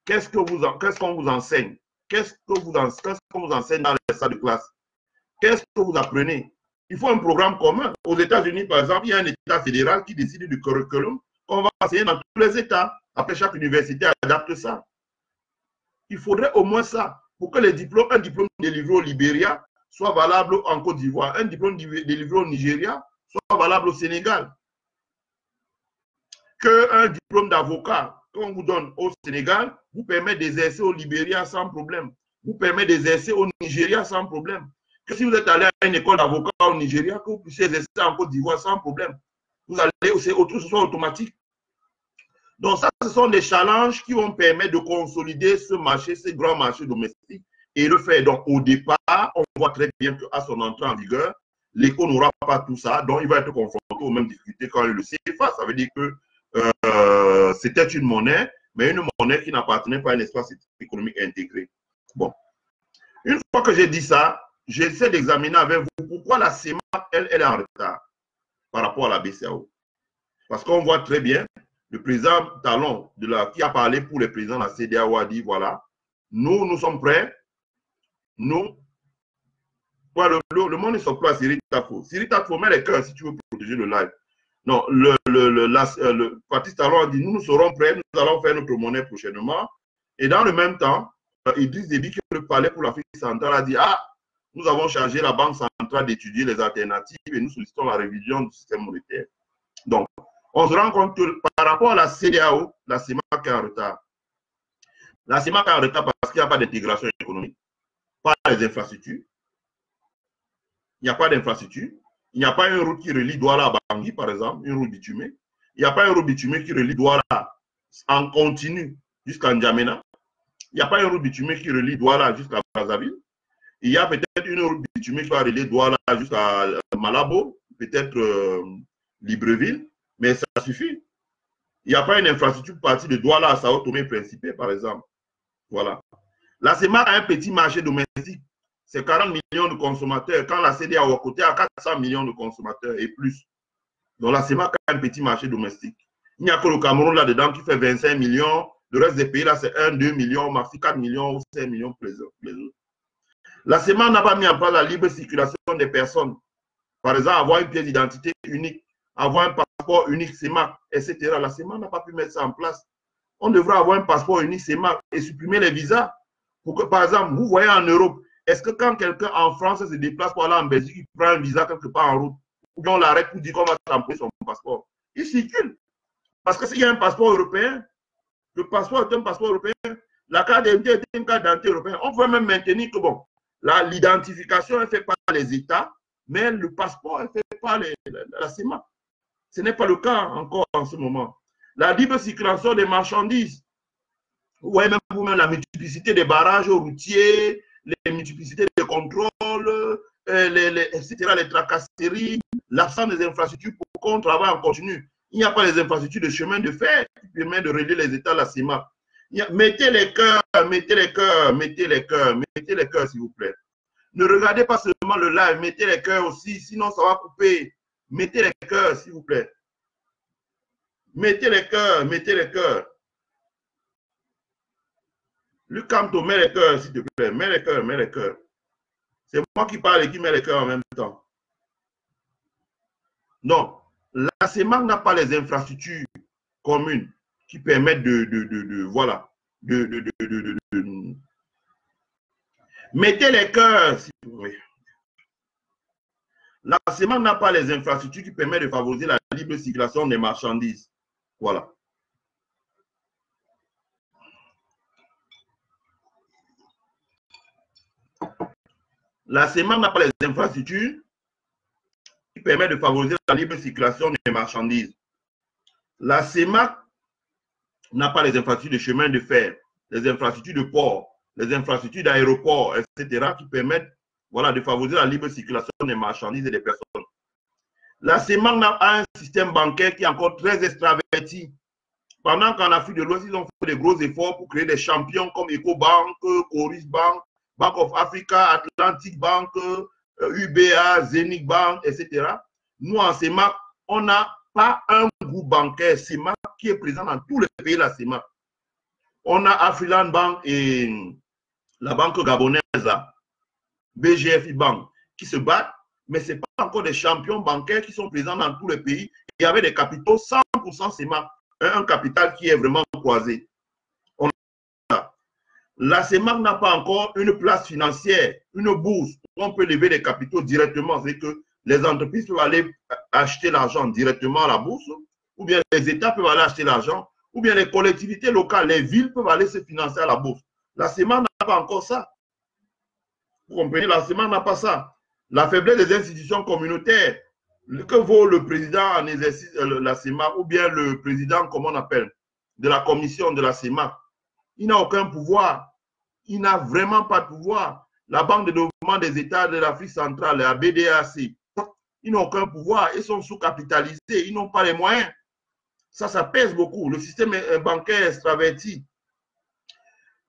A: qu'est-ce qu'on vous enseigne? Qu'est-ce qu'on vous enseigne dans les salles de classe? Qu'est-ce que vous apprenez? Il faut un programme commun. Aux États-Unis, par exemple, il y a un État fédéral qui décide du curriculum qu'on va enseigner dans tous les États. Après, chaque université adapte ça. Il faudrait au moins ça pour que un diplôme délivré au Libéria soit valable en Côte d'Ivoire, un diplôme délivré au Nigeria soit valable au Sénégal. Qu'un diplôme d'avocat qu'on vous donne au Sénégal vous permet d'exercer au Libéria sans problème, vous permet d'exercer au Nigeria sans problème. Que si vous êtes allé à une école d'avocat au Nigeria, que vous puissiez exercer en Côte d'Ivoire sans problème. Vous allez, ce soit automatique. Donc ça, ce sont des challenges qui vont permettre de consolider ce marché, ce grand marché domestique et le faire. Donc au départ, on voit très bien qu'à son entrée en vigueur, l'éco n'aura pas tout ça, donc il va être confronté aux mêmes difficultés quand il le CFA. Ça veut dire que c'était une monnaie, mais une monnaie qui n'appartenait pas à un espace économique intégré. Bon. Une fois que j'ai dit ça, j'essaie d'examiner avec vous pourquoi la CEMAC, elle est en retard par rapport à la BCEAO. Parce qu'on voit très bien, le président Talon, qui a parlé pour les présidents de la CEDEAO, a dit, voilà, nous sommes prêts, le monde est sur place, Cyril Tafo. Cyril Tafo, mets les cœurs si tu veux protéger le live. Non, le Patrice Talon a dit, nous serons prêts, nous allons faire notre monnaie prochainement. Et dans le même temps, Idriss Déby, qui le palais pour l'Afrique centrale, a dit, nous avons chargé la Banque centrale d'étudier les alternatives et nous sollicitons la révision du système monétaire. Donc, on se rend compte que par rapport à la CEDEAO, la CEMAC est en retard. La CEMAC est en retard parce qu'il n'y a pas d'intégration économique, pas les infrastructures. Il n'y a pas d'infrastructure. Il n'y a pas une route qui relie Douala à Bangui, par exemple, une route bitumée. Il n'y a pas une route bitumée qui relie Douala en continu jusqu'à N'Djamena. Il n'y a pas une route bitumée qui relie Douala jusqu'à Brazzaville. Il y a peut-être une route bitumée qui va relier Douala jusqu'à Malabo, peut-être Libreville, mais ça suffit. Il n'y a pas une infrastructure partie de Douala à Sao Tomé Principe, par exemple. Voilà. La CEMAC a un petit marché domestique. C'est 40 millions de consommateurs. Quand la CEDEAO à côté a 400 millions de consommateurs et plus. Donc la CEMAC a un petit marché domestique. Il n'y a que le Cameroun là-dedans qui fait 25 millions. Le reste des pays là, c'est 1, 2 millions, maxi 4 millions ou 5 millions pour les autres. La CEMAC n'a pas mis en place la libre circulation des personnes. Par exemple, avoir une pièce d'identité unique, avoir un passeport unique CEMAC, etc. La CEMAC n'a pas pu mettre ça en place. On devrait avoir un passeport unique CEMAC et supprimer les visas. Pour que, par exemple, vous voyez en Europe, est-ce que quand quelqu'un en France se déplace pour aller en Belgique, il prend un visa quelque part en route, ou bien on l'arrête pour dire qu'on va tamponner son passeport? Il circule. Parce que s'il y a un passeport européen, le passeport est un passeport européen, la carte d'identité est une carte d'identité européenne. On peut même maintenir que bon, l'identification est faite par les États, mais le passeport est fait par la CEMAC. Ce n'est pas le cas encore en ce moment. La libre circulation des marchandises. Vous voyez même vous-même la multiplicité des barrages routiers, les multiplicités des contrôles, etc., les tracasseries, l'absence des infrastructures pour qu'on travaille en continu. Il n'y a pas les infrastructures de chemin de fer qui permettent de relier les États à la CEMAC. Mettez les cœurs, mettez les cœurs, mettez les cœurs, mettez les cœurs, s'il vous plaît. Ne regardez pas seulement le live, mettez les cœurs aussi, sinon ça va couper. Mettez les cœurs, s'il vous plaît. Mettez les cœurs, mettez les cœurs. Luc Camto, mets les cœurs, s'il te plaît. Mets les cœurs, mets les cœurs. C'est moi qui parle et qui met les cœurs en même temps. Non, la CEMAC n'a pas les infrastructures communes qui permettent voilà, mettez les cœurs. Oui. La CEMAC n'a pas les infrastructures qui permettent de favoriser la libre circulation des marchandises. Voilà. La CEMAC n'a pas les infrastructures qui permettent de favoriser la libre circulation des marchandises. La CEMAC n'a pas les infrastructures de chemin de fer, les infrastructures de port, les infrastructures d'aéroports, etc., qui permettent voilà, de favoriser la libre circulation des marchandises et des personnes. La CEMAC a un système bancaire qui est encore très extraverti. Pendant qu'en Afrique de l'Ouest, ils ont fait des gros efforts pour créer des champions comme EcoBank, Coris Bank, Bank of Africa, Atlantic Bank, UBA, Zenith Bank, etc. Nous, en CEMAC, on n'a pas un groupe bancaire CEMAC qui est présent dans tous les pays de la CEMAC. On a Afriland Bank et la banque gabonaise, BGFI Bank, qui se battent, mais ce n'est pas encore des champions bancaires qui sont présents dans tous les pays et avec des capitaux 100% CEMAC, un capital qui est vraiment croisé. La CEMAC n'a pas encore une place financière, une bourse où on peut lever des capitaux directement. C'est que les entreprises peuvent aller acheter l'argent directement à la bourse, ou bien les États peuvent aller acheter l'argent, ou bien les collectivités locales, les villes peuvent aller se financer à la bourse. La CEMAC n'a pas encore ça. Vous comprenez, la CEMAC n'a pas ça. La faiblesse des institutions communautaires, que vaut le président en exercice de la CEMAC, ou bien le président, comment on appelle, de la commission de la CEMAC. Il n'a aucun pouvoir. Il n'a vraiment pas de pouvoir. La Banque de développement des États de l'Afrique centrale, la BDAC, ils n'ont aucun pouvoir. Ils sont sous-capitalisés. Ils n'ont pas les moyens. Ça pèse beaucoup. Le système bancaire est extraverti.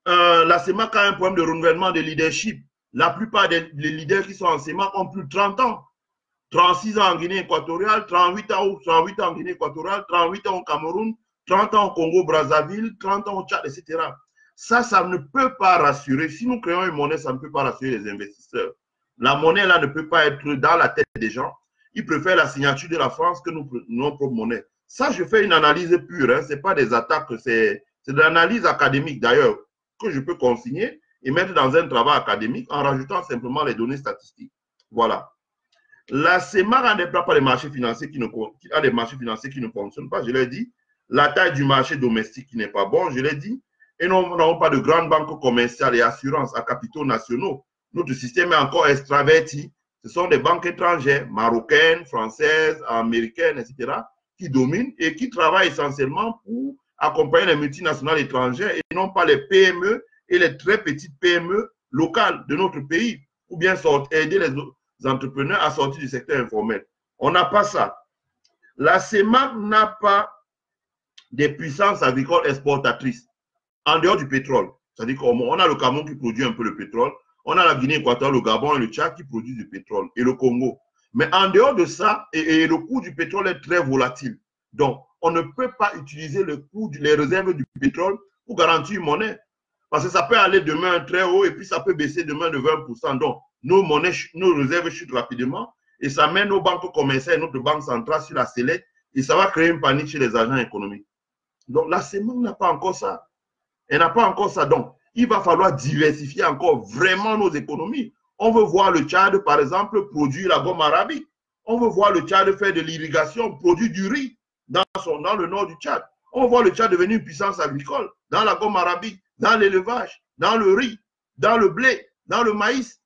A: La CEMAC a un problème de renouvellement de leadership. La plupart des leaders qui sont en CEMAC ont plus de 30 ans. 36 ans en Guinée équatoriale, 38 ans en Guinée équatoriale, 38 ans au Cameroun, 30 ans au Congo-Brazzaville, 30 ans au Tchad, etc. Ça ne peut pas rassurer. Si nous créons une monnaie, ça ne peut pas rassurer les investisseurs. La monnaie, là, ne peut pas être dans la tête des gens. Ils préfèrent la signature de la France que notre propre monnaie. Ça, je fais une analyse pure. Hein. Ce n'est pas des attaques, c'est de l'analyse académique, d'ailleurs, que je peux consigner et mettre dans un travail académique en rajoutant simplement les données statistiques. Voilà. La CEMAC a des marchés financiers qui ne fonctionnent pas, je l'ai dit. La taille du marché domestique qui n'est pas bon, je l'ai dit. Et nous n'avons pas de grandes banques commerciales et assurances à capitaux nationaux. Notre système est encore extraverti. Ce sont des banques étrangères, marocaines, françaises, américaines, etc., qui dominent et qui travaillent essentiellement pour accompagner les multinationales étrangères et non pas les PME et les très petites PME locales de notre pays, ou bien aider les entrepreneurs à sortir du secteur informel. On n'a pas ça. La CEMAC n'a pas des puissances agricoles exportatrices en dehors du pétrole. C'est-à-dire qu'on a le Cameroun qui produit un peu le pétrole, on a la Guinée équatoriale, le Gabon et le Tchad qui produisent du pétrole, et le Congo. Mais en dehors de ça, et le coût du pétrole est très volatile. Donc, on ne peut pas utiliser les réserves du pétrole pour garantir une monnaie. Parce que ça peut aller demain très haut et puis ça peut baisser demain de 20%. Donc, nos réserves chutent rapidement et ça met nos banques commerciales et notre banque centrale sur la sellette et ça va créer une panique chez les agents économiques. Donc, la CEMAC n'a pas encore ça. Elle n'a pas encore ça. Donc, il va falloir diversifier encore vraiment nos économies. On veut voir le Tchad, par exemple, produire la gomme arabique. On veut voir le Tchad faire de l'irrigation, produire du riz dans le nord du Tchad. On veut voir le Tchad devenir une puissance agricole dans la gomme arabique, dans l'élevage, dans le riz, dans le blé, dans le maïs.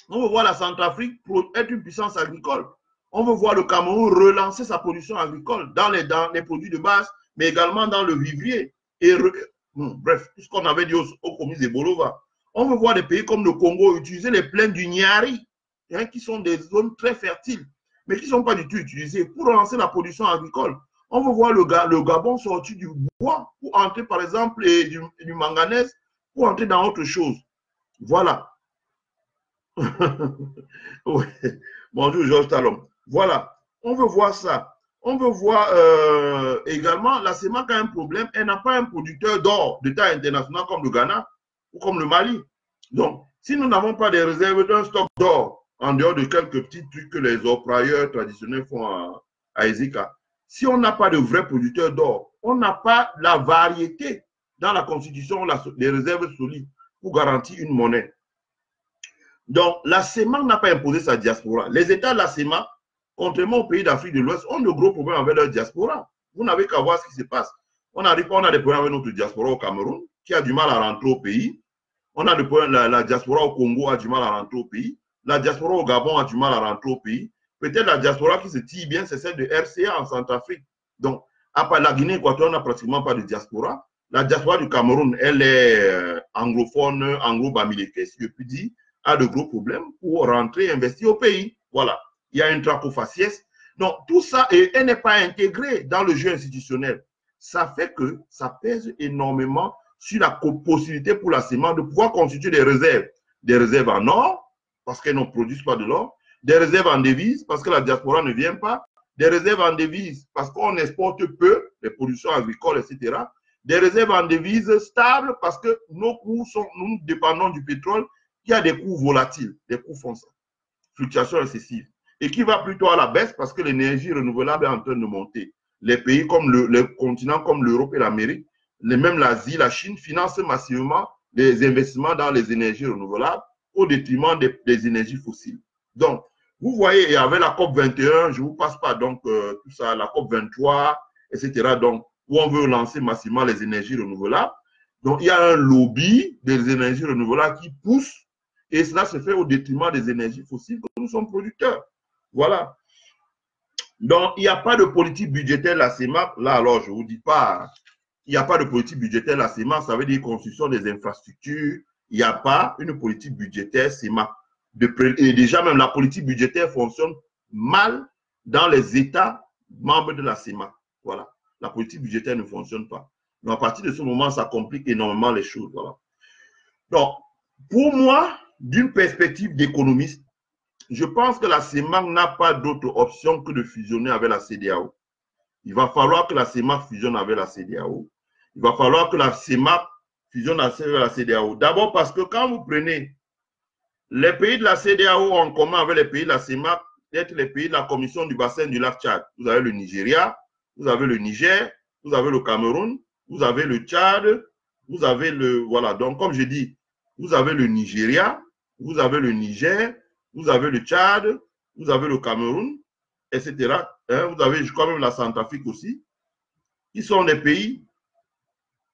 A: On veut voir la Centrafrique être une puissance agricole. On veut voir le Cameroun relancer sa production agricole dans les produits de base, mais également dans le vivrier. Bref, tout ce qu'on avait dit au commis de Bolova. On veut voir des pays comme le Congo utiliser les plaines du Niari, hein, qui sont des zones très fertiles, mais qui ne sont pas du tout utilisées pour relancer la production agricole. On veut voir le Gabon sortir du bois pour entrer, par exemple, du manganèse, pour entrer dans autre chose. Voilà. Oui. Bonjour, Georges Talon. Voilà. On veut voir ça. On veut voir également, la CEMAC a un problème, elle n'a pas un producteur d'or de taille internationale comme le Ghana ou comme le Mali. Donc, si nous n'avons pas des réserves d'un stock d'or, en dehors de quelques petits trucs que les orpailleurs traditionnels font à Ezeka, si on n'a pas de vrais producteurs d'or, on n'a pas la variété dans la constitution des réserves solides pour garantir une monnaie. Donc, la CEMAC n'a pas imposé sa diaspora. Les États de la CEMAC, contrairement aux pays d'Afrique de l'Ouest, ont de gros problèmes avec leur diaspora. Vous n'avez qu'à voir ce qui se passe. On a des problèmes avec notre diaspora au Cameroun, qui a du mal à rentrer au pays. On a des problèmes, la diaspora au Congo a du mal à rentrer au pays. La diaspora au Gabon a du mal à rentrer au pays. Peut-être la diaspora qui se tire bien, c'est celle de RCA en Centrafrique. Donc, à part la Guinée équatoriale, on n'a pratiquement pas de diaspora. La diaspora du Cameroun, elle est anglophone, anglo-bamileke, si je puis dire, a de gros problèmes pour rentrer et investir au pays. Voilà. Il y a une trachofaciès. Donc, tout ça, elle n'est pas intégrée dans le jeu institutionnel. Ça fait que ça pèse énormément sur la possibilité pour la CEMAC de pouvoir constituer des réserves en or, parce qu'elles ne produisent pas de l'or, des réserves en devises, parce que la diaspora ne vient pas, des réserves en devises, parce qu'on exporte peu, les productions agricoles, etc., des réserves en devises stables, parce que nos coûts nous dépendons du pétrole, qui a des coûts volatiles, des coûts fonciers, fluctuations excessives, et qui va plutôt à la baisse parce que l'énergie renouvelable est en train de monter. Les pays comme les continents comme l'Europe et l'Amérique, même l'Asie, la Chine, financent massivement les investissements dans les énergies renouvelables au détriment des énergies fossiles. Donc, vous voyez, et avec la COP 21, je ne vous passe pas donc tout ça, la COP 23, etc., donc, où on veut lancer massivement les énergies renouvelables. Donc, il y a un lobby des énergies renouvelables qui pousse, et cela se fait au détriment des énergies fossiles que nous sommes producteurs. Voilà. Donc, il n'y a pas de politique budgétaire la CEMAC. Là, alors, je ne vous dis pas, il n'y a pas de politique budgétaire la CEMAC, ça veut dire construction des infrastructures. Il n'y a pas une politique budgétaire CEMAC. Et déjà, même la politique budgétaire fonctionne mal dans les États membres de la CEMAC. Voilà. La politique budgétaire ne fonctionne pas. Donc, à partir de ce moment, ça complique énormément les choses. Voilà. Donc, pour moi, d'une perspective d'économiste, je pense que la CEMAC n'a pas d'autre option que de fusionner avec la CEDEAO. Il va falloir que la CEMAC fusionne avec la CEDEAO. Il va falloir que la CEMAC fusionne avec la CEDEAO. D'abord parce que quand vous prenez les pays de la CEDEAO en commun avec les pays de la CEMAC, peut-être les pays de la Commission du bassin du lac Tchad. Vous avez le Nigeria, vous avez le Niger, vous avez le Cameroun, vous avez le Tchad, vous avez le... Voilà, donc comme je dis, vous avez le Nigeria, vous avez le Niger, vous avez le Tchad, vous avez le Cameroun, etc. Hein, vous avez quand même la Centrafrique aussi, qui sont des pays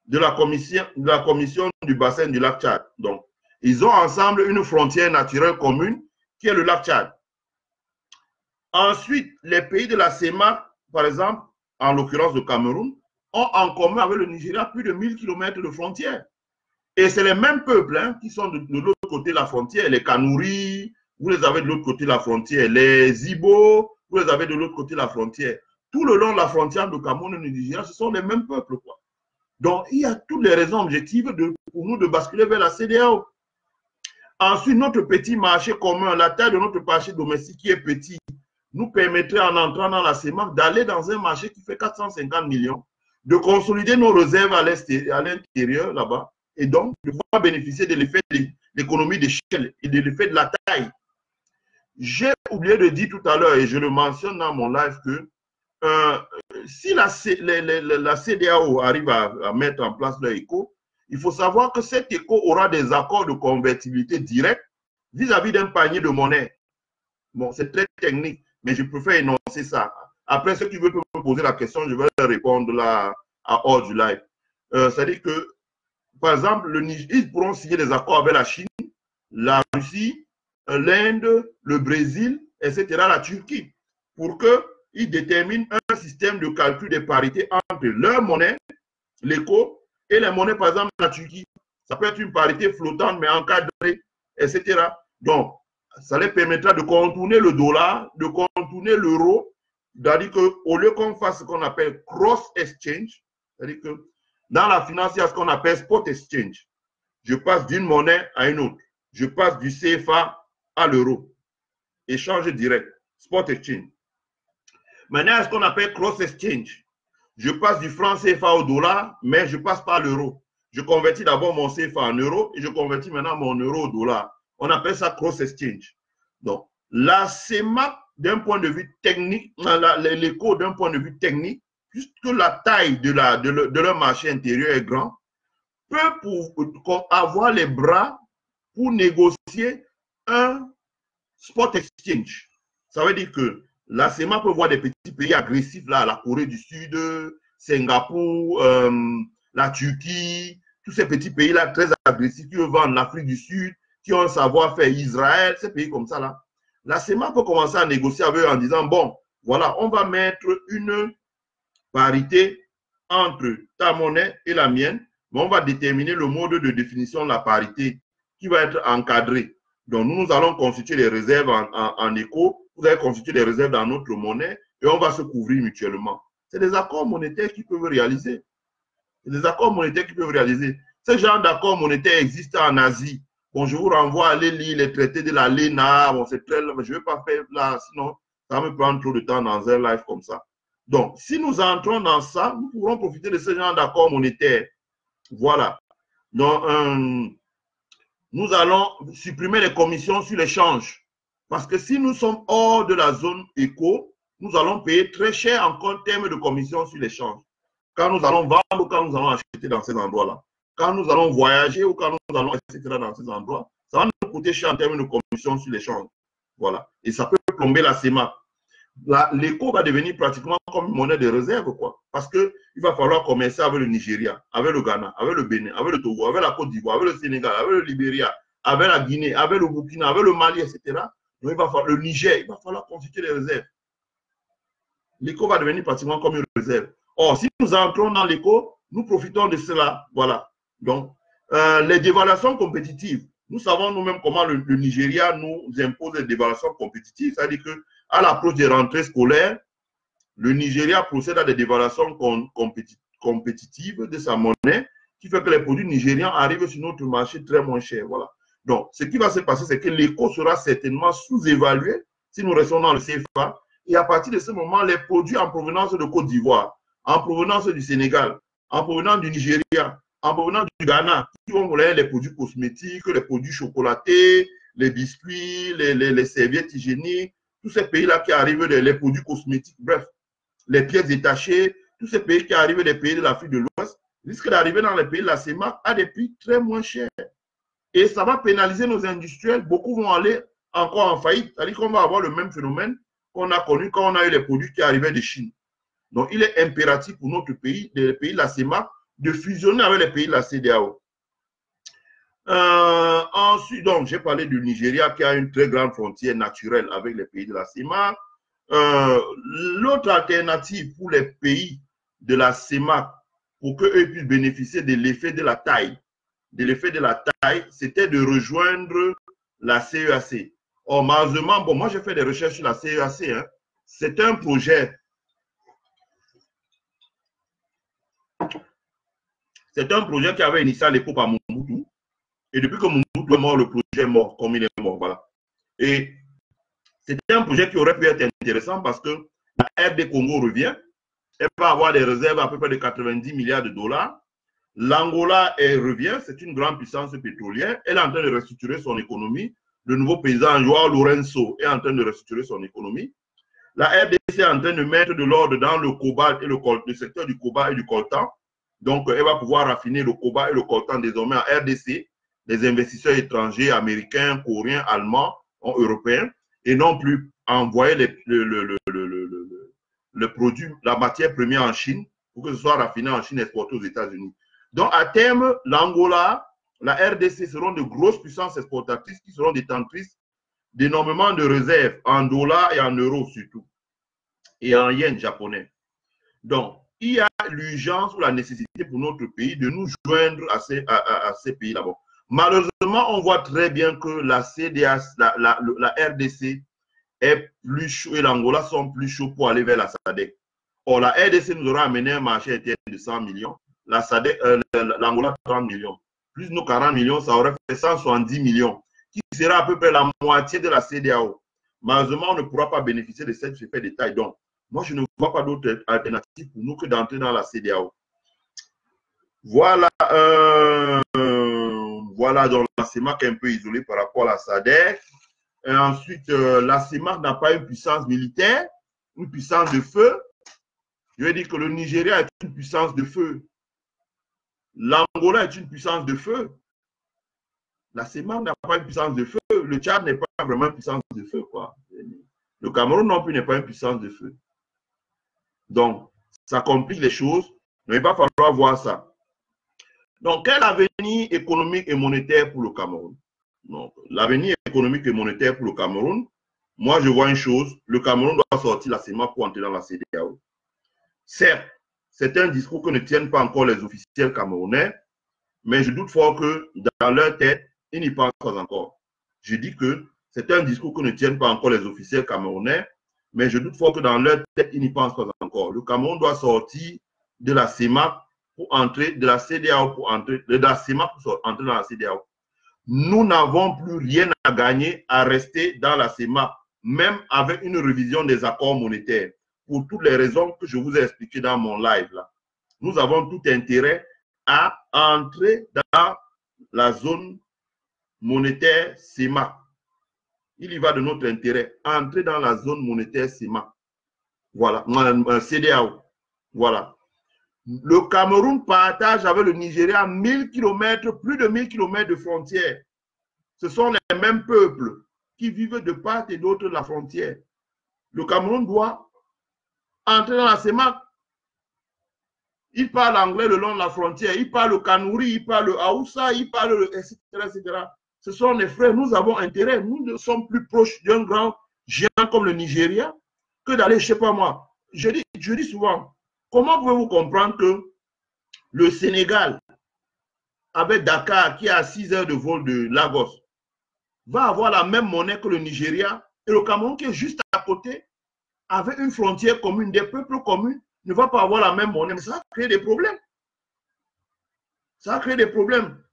A: de la commission du bassin du lac Tchad. Donc, ils ont ensemble une frontière naturelle commune qui est le lac Tchad. Ensuite, les pays de la CEMAC, par exemple, en l'occurrence le Cameroun, ont en commun avec le Nigeria plus de 1000 km de frontières. Et c'est les mêmes peuples hein, qui sont de l'autre côté de la frontière, les Kanouris, vous les avez de l'autre côté de la frontière, les Ibo, vous les avez de l'autre côté de la frontière. Tout le long de la frontière de Cameroun et du Nigeria, ce sont les mêmes peuples, quoi. Donc, il y a toutes les raisons objectives pour nous de basculer vers la CEDEAO. Ensuite, notre petit marché commun, la taille de notre marché domestique qui est petit, nous permettrait en entrant dans la CEMAC d'aller dans un marché qui fait 450 millions, de consolider nos réserves à l'intérieur là-bas et donc de pouvoir bénéficier de l'effet de l'économie d'échelle et de l'effet de la taille. J'ai oublié de dire tout à l'heure et je le mentionne dans mon live que si la CEDEAO arrive à mettre en place leur éco, il faut savoir que cet éco aura des accords de convertibilité directe vis-à-vis d'un panier de monnaie. Bon, c'est très technique, mais je préfère énoncer ça. Après, ceux qui veulent me poser la question, je vais répondre là hors du live. C'est-à-dire que, par exemple, ils pourront signer des accords avec la Chine, la Russie, l'Inde, le Brésil, etc., la Turquie, pour qu'ils déterminent un système de calcul des parités entre leur monnaie, l'éco, et les monnaies, par exemple, la Turquie. Ça peut être une parité flottante, mais encadrée, etc. Donc, ça les permettra de contourner le dollar, de contourner l'euro, c'est-à-dire qu'au lieu qu'on fasse ce qu'on appelle cross-exchange, c'est-à-dire que dans la finance, il y a ce qu'on appelle spot exchange. Je passe d'une monnaie à une autre. Je passe du CFA à l'euro. Échange direct, spot exchange. Maintenant, il y a ce qu'on appelle cross-exchange. Je passe du franc CFA au dollar, mais je passe par l'euro. Je convertis d'abord mon CFA en euro et je convertis maintenant mon euro au dollar. On appelle ça cross-exchange. Donc, la CEMAC, d'un point de vue technique, l'éco d'un point de vue technique, puisque la taille de leur marché intérieur est grand, peut avoir les bras pour négocier un spot exchange. Ça veut dire que la CEMAC peut voir des petits pays agressifs, là, la Corée du Sud, Singapour, la Turquie, tous ces petits pays-là très agressifs qui veulent vendre l'Afrique du Sud, qui ont un savoir-faire, Israël, ces pays comme ça, là. La CEMAC peut commencer à négocier avec eux en disant, bon, voilà, on va mettre une parité entre ta monnaie et la mienne, mais on va déterminer le mode de définition de la parité qui va être encadré. Donc, nous allons constituer les réserves en éco, vous allez constituer les réserves dans notre monnaie et on va se couvrir mutuellement. C'est des accords monétaires qui peuvent réaliser. C'est des accords monétaires qui peuvent réaliser. Ce genre d'accords monétaires existe en Asie. Bon, je vous renvoie à aller lire les traités de la LENA. Bon, c'est très, je ne vais pas faire là, sinon ça va me prendre trop de temps dans un live comme ça. Donc, si nous entrons dans ça, nous pourrons profiter de ce genre d'accords monétaires. Voilà. Donc, nous allons supprimer les commissions sur l'échange. Parce que si nous sommes hors de la zone éco, nous allons payer très cher en termes de commissions sur l'échange. Quand nous allons vendre ou quand nous allons acheter dans ces endroits-là. Quand nous allons voyager ou quand nous allons, etc. dans ces endroits, ça va nous coûter cher en termes de commissions sur l'échange. Voilà. Et ça peut plomber la CEMAC. L'éco va devenir pratiquement comme une monnaie de réserve, quoi. Parce qu'il va falloir commercer avec le Nigeria, avec le Ghana, avec le Bénin, avec le Togo, avec la Côte d'Ivoire, avec le Sénégal, avec le Libéria, avec la Guinée, avec le Burkina, avec le Mali, etc. Donc, il va falloir, le Niger, il va falloir constituer les réserves. L'éco va devenir pratiquement comme une réserve. Or, si nous entrons dans l'éco, nous profitons de cela. Voilà. Donc, les dévaluations compétitives. Nous savons nous-mêmes comment le Nigeria nous impose des dévaluations compétitives. C'est-à-dire qu'à l'approche des rentrées scolaires, le Nigeria procède à des dévaluations compétitives de sa monnaie, qui fait que les produits nigérians arrivent sur notre marché très moins cher. Voilà. Donc, ce qui va se passer, c'est que l'éco sera certainement sous-évalué si nous restons dans le CFA. Et à partir de ce moment, les produits en provenance de Côte d'Ivoire, en provenance du Sénégal, en provenance du Nigeria, en provenance du Ghana, qui vont voler les produits cosmétiques, les produits chocolatés, les biscuits, les serviettes hygiéniques, tous ces pays-là qui arrivent, les produits cosmétiques, bref, les pièces détachées, tous ces pays qui arrivent des pays de l'Afrique de l'Ouest, risquent d'arriver dans les pays de la CEMAC à des prix très moins chers. Et ça va pénaliser nos industriels. Beaucoup vont aller encore en faillite. C'est-à-dire qu'on va avoir le même phénomène qu'on a connu quand on a eu les produits qui arrivaient de Chine. Donc, il est impératif pour notre pays, les pays de la CEMAC, de fusionner avec les pays de la CEDEAO. Ensuite, donc, j'ai parlé du Nigeria qui a une très grande frontière naturelle avec les pays de la CEMAC. L'autre alternative pour les pays de la CEMAC, pour qu'eux puissent bénéficier de l'effet de la taille, c'était de rejoindre la CEAC. Or, malheureusement, bon, moi j'ai fait des recherches sur la CEAC. Hein. C'est un projet. C'est un projet qui avait initié à l'époque par Mobutu. Et depuis que Mobutu est mort, le projet est mort, comme il est mort. Voilà. Et c'était un projet qui aurait pu être intéressant parce que la RD Congo revient. Elle va avoir des réserves à peu près de 90 milliards de dollars. L'Angola revient, c'est une grande puissance pétrolière. Elle est en train de restructurer son économie. Le nouveau président Joao Lourenço est en train de restructurer son économie. La RDC est en train de mettre de l'ordre dans le cobalt et le secteur du cobalt et du coltan. Donc, elle va pouvoir raffiner le cobalt et le coltan désormais en RDC. Les investisseurs étrangers, américains, coréens, allemands, européens, et non plus envoyer le produit, la matière première en Chine pour que ce soit raffiné en Chine et exporté aux États-Unis. Donc, à terme, l'Angola, la RDC seront de grosses puissances exportatrices qui seront détentrices d'énormément de réserves en dollars et en euros surtout, et en yens japonais. Donc, il y a l'urgence ou la nécessité pour notre pays de nous joindre à ces pays là-bas. Malheureusement, on voit très bien que la CDA, la RDC est plus chaud et l'Angola sont plus chauds pour aller vers la SADC. Or, la RDC nous aura amené un marché interne de 100 millions, l'Angola 30 millions. Plus nos 40 millions, ça aurait fait 170 millions, qui sera à peu près la moitié de la CEDEAO. Malheureusement, on ne pourra pas bénéficier de cet effet de taille. Donc, moi, je ne vois pas d'autre alternative pour nous que d'entrer dans la CEDEAO. Voilà, voilà, donc la CEMAC est un peu isolée par rapport à la SADC. Et ensuite, la CEMAC n'a pas une puissance militaire, une puissance de feu. Je veux dire que le Nigeria est une puissance de feu. L'Angola est une puissance de feu. La CEMAC n'a pas une puissance de feu. Le Tchad n'est pas vraiment une puissance de feu, quoi. Le Cameroun non plus n'est pas une puissance de feu. Donc, ça complique les choses, mais il va falloir voir ça. Donc, quel avenir économique et monétaire pour le Cameroun? L'avenir économique et monétaire pour le Cameroun, moi, je vois une chose, le Cameroun doit sortir la CEMAC pour entrer dans la CEDEAO. Certes, c'est un discours que ne tiennent pas encore les officiels camerounais, mais je doute fort que dans leur tête, ils n'y pensent pas encore. Je dis que c'est un discours que ne tiennent pas encore les officiels camerounais, mais je doute fort que dans leur tête, ils n'y pensent pas encore. Le Cameroun doit sortir de la CEMAC pour entrer, de la CEDEAO pour entrer, de la CEMAC pour entrer dans la CEDEAO. Nous n'avons plus rien à gagner à rester dans la CEMAC, même avec une révision des accords monétaires, pour toutes les raisons que je vous ai expliquées dans mon live là. Nous avons tout intérêt à entrer dans la zone monétaire CEMAC. Il y va de notre intérêt, entrer dans la zone monétaire CEMAC. Voilà, CEDEAO. Voilà. Le Cameroun partage avec le Nigeria 1000 km, plus de 1000 km de frontières. Ce sont les mêmes peuples qui vivent de part et d'autre de la frontière. Le Cameroun doit entrer dans la CEMAC. Il parle anglais le long de la frontière, il parle le Kanouri, il parle le Haoussa, il parle le etc., etc. Ce sont les frères, nous avons intérêt, nous sommes plus proches d'un grand géant comme le Nigeria que d'aller, je ne sais pas moi. Je dis souvent, comment pouvez-vous comprendre que le Sénégal, avec Dakar, qui est à 6 heures de vol de Lagos, va avoir la même monnaie que le Nigeria et le Cameroun qui est juste à côté, avec une frontière commune, des peuples communs, ne va pas avoir la même monnaie. Mais ça va créer des problèmes. Ça va créer des problèmes.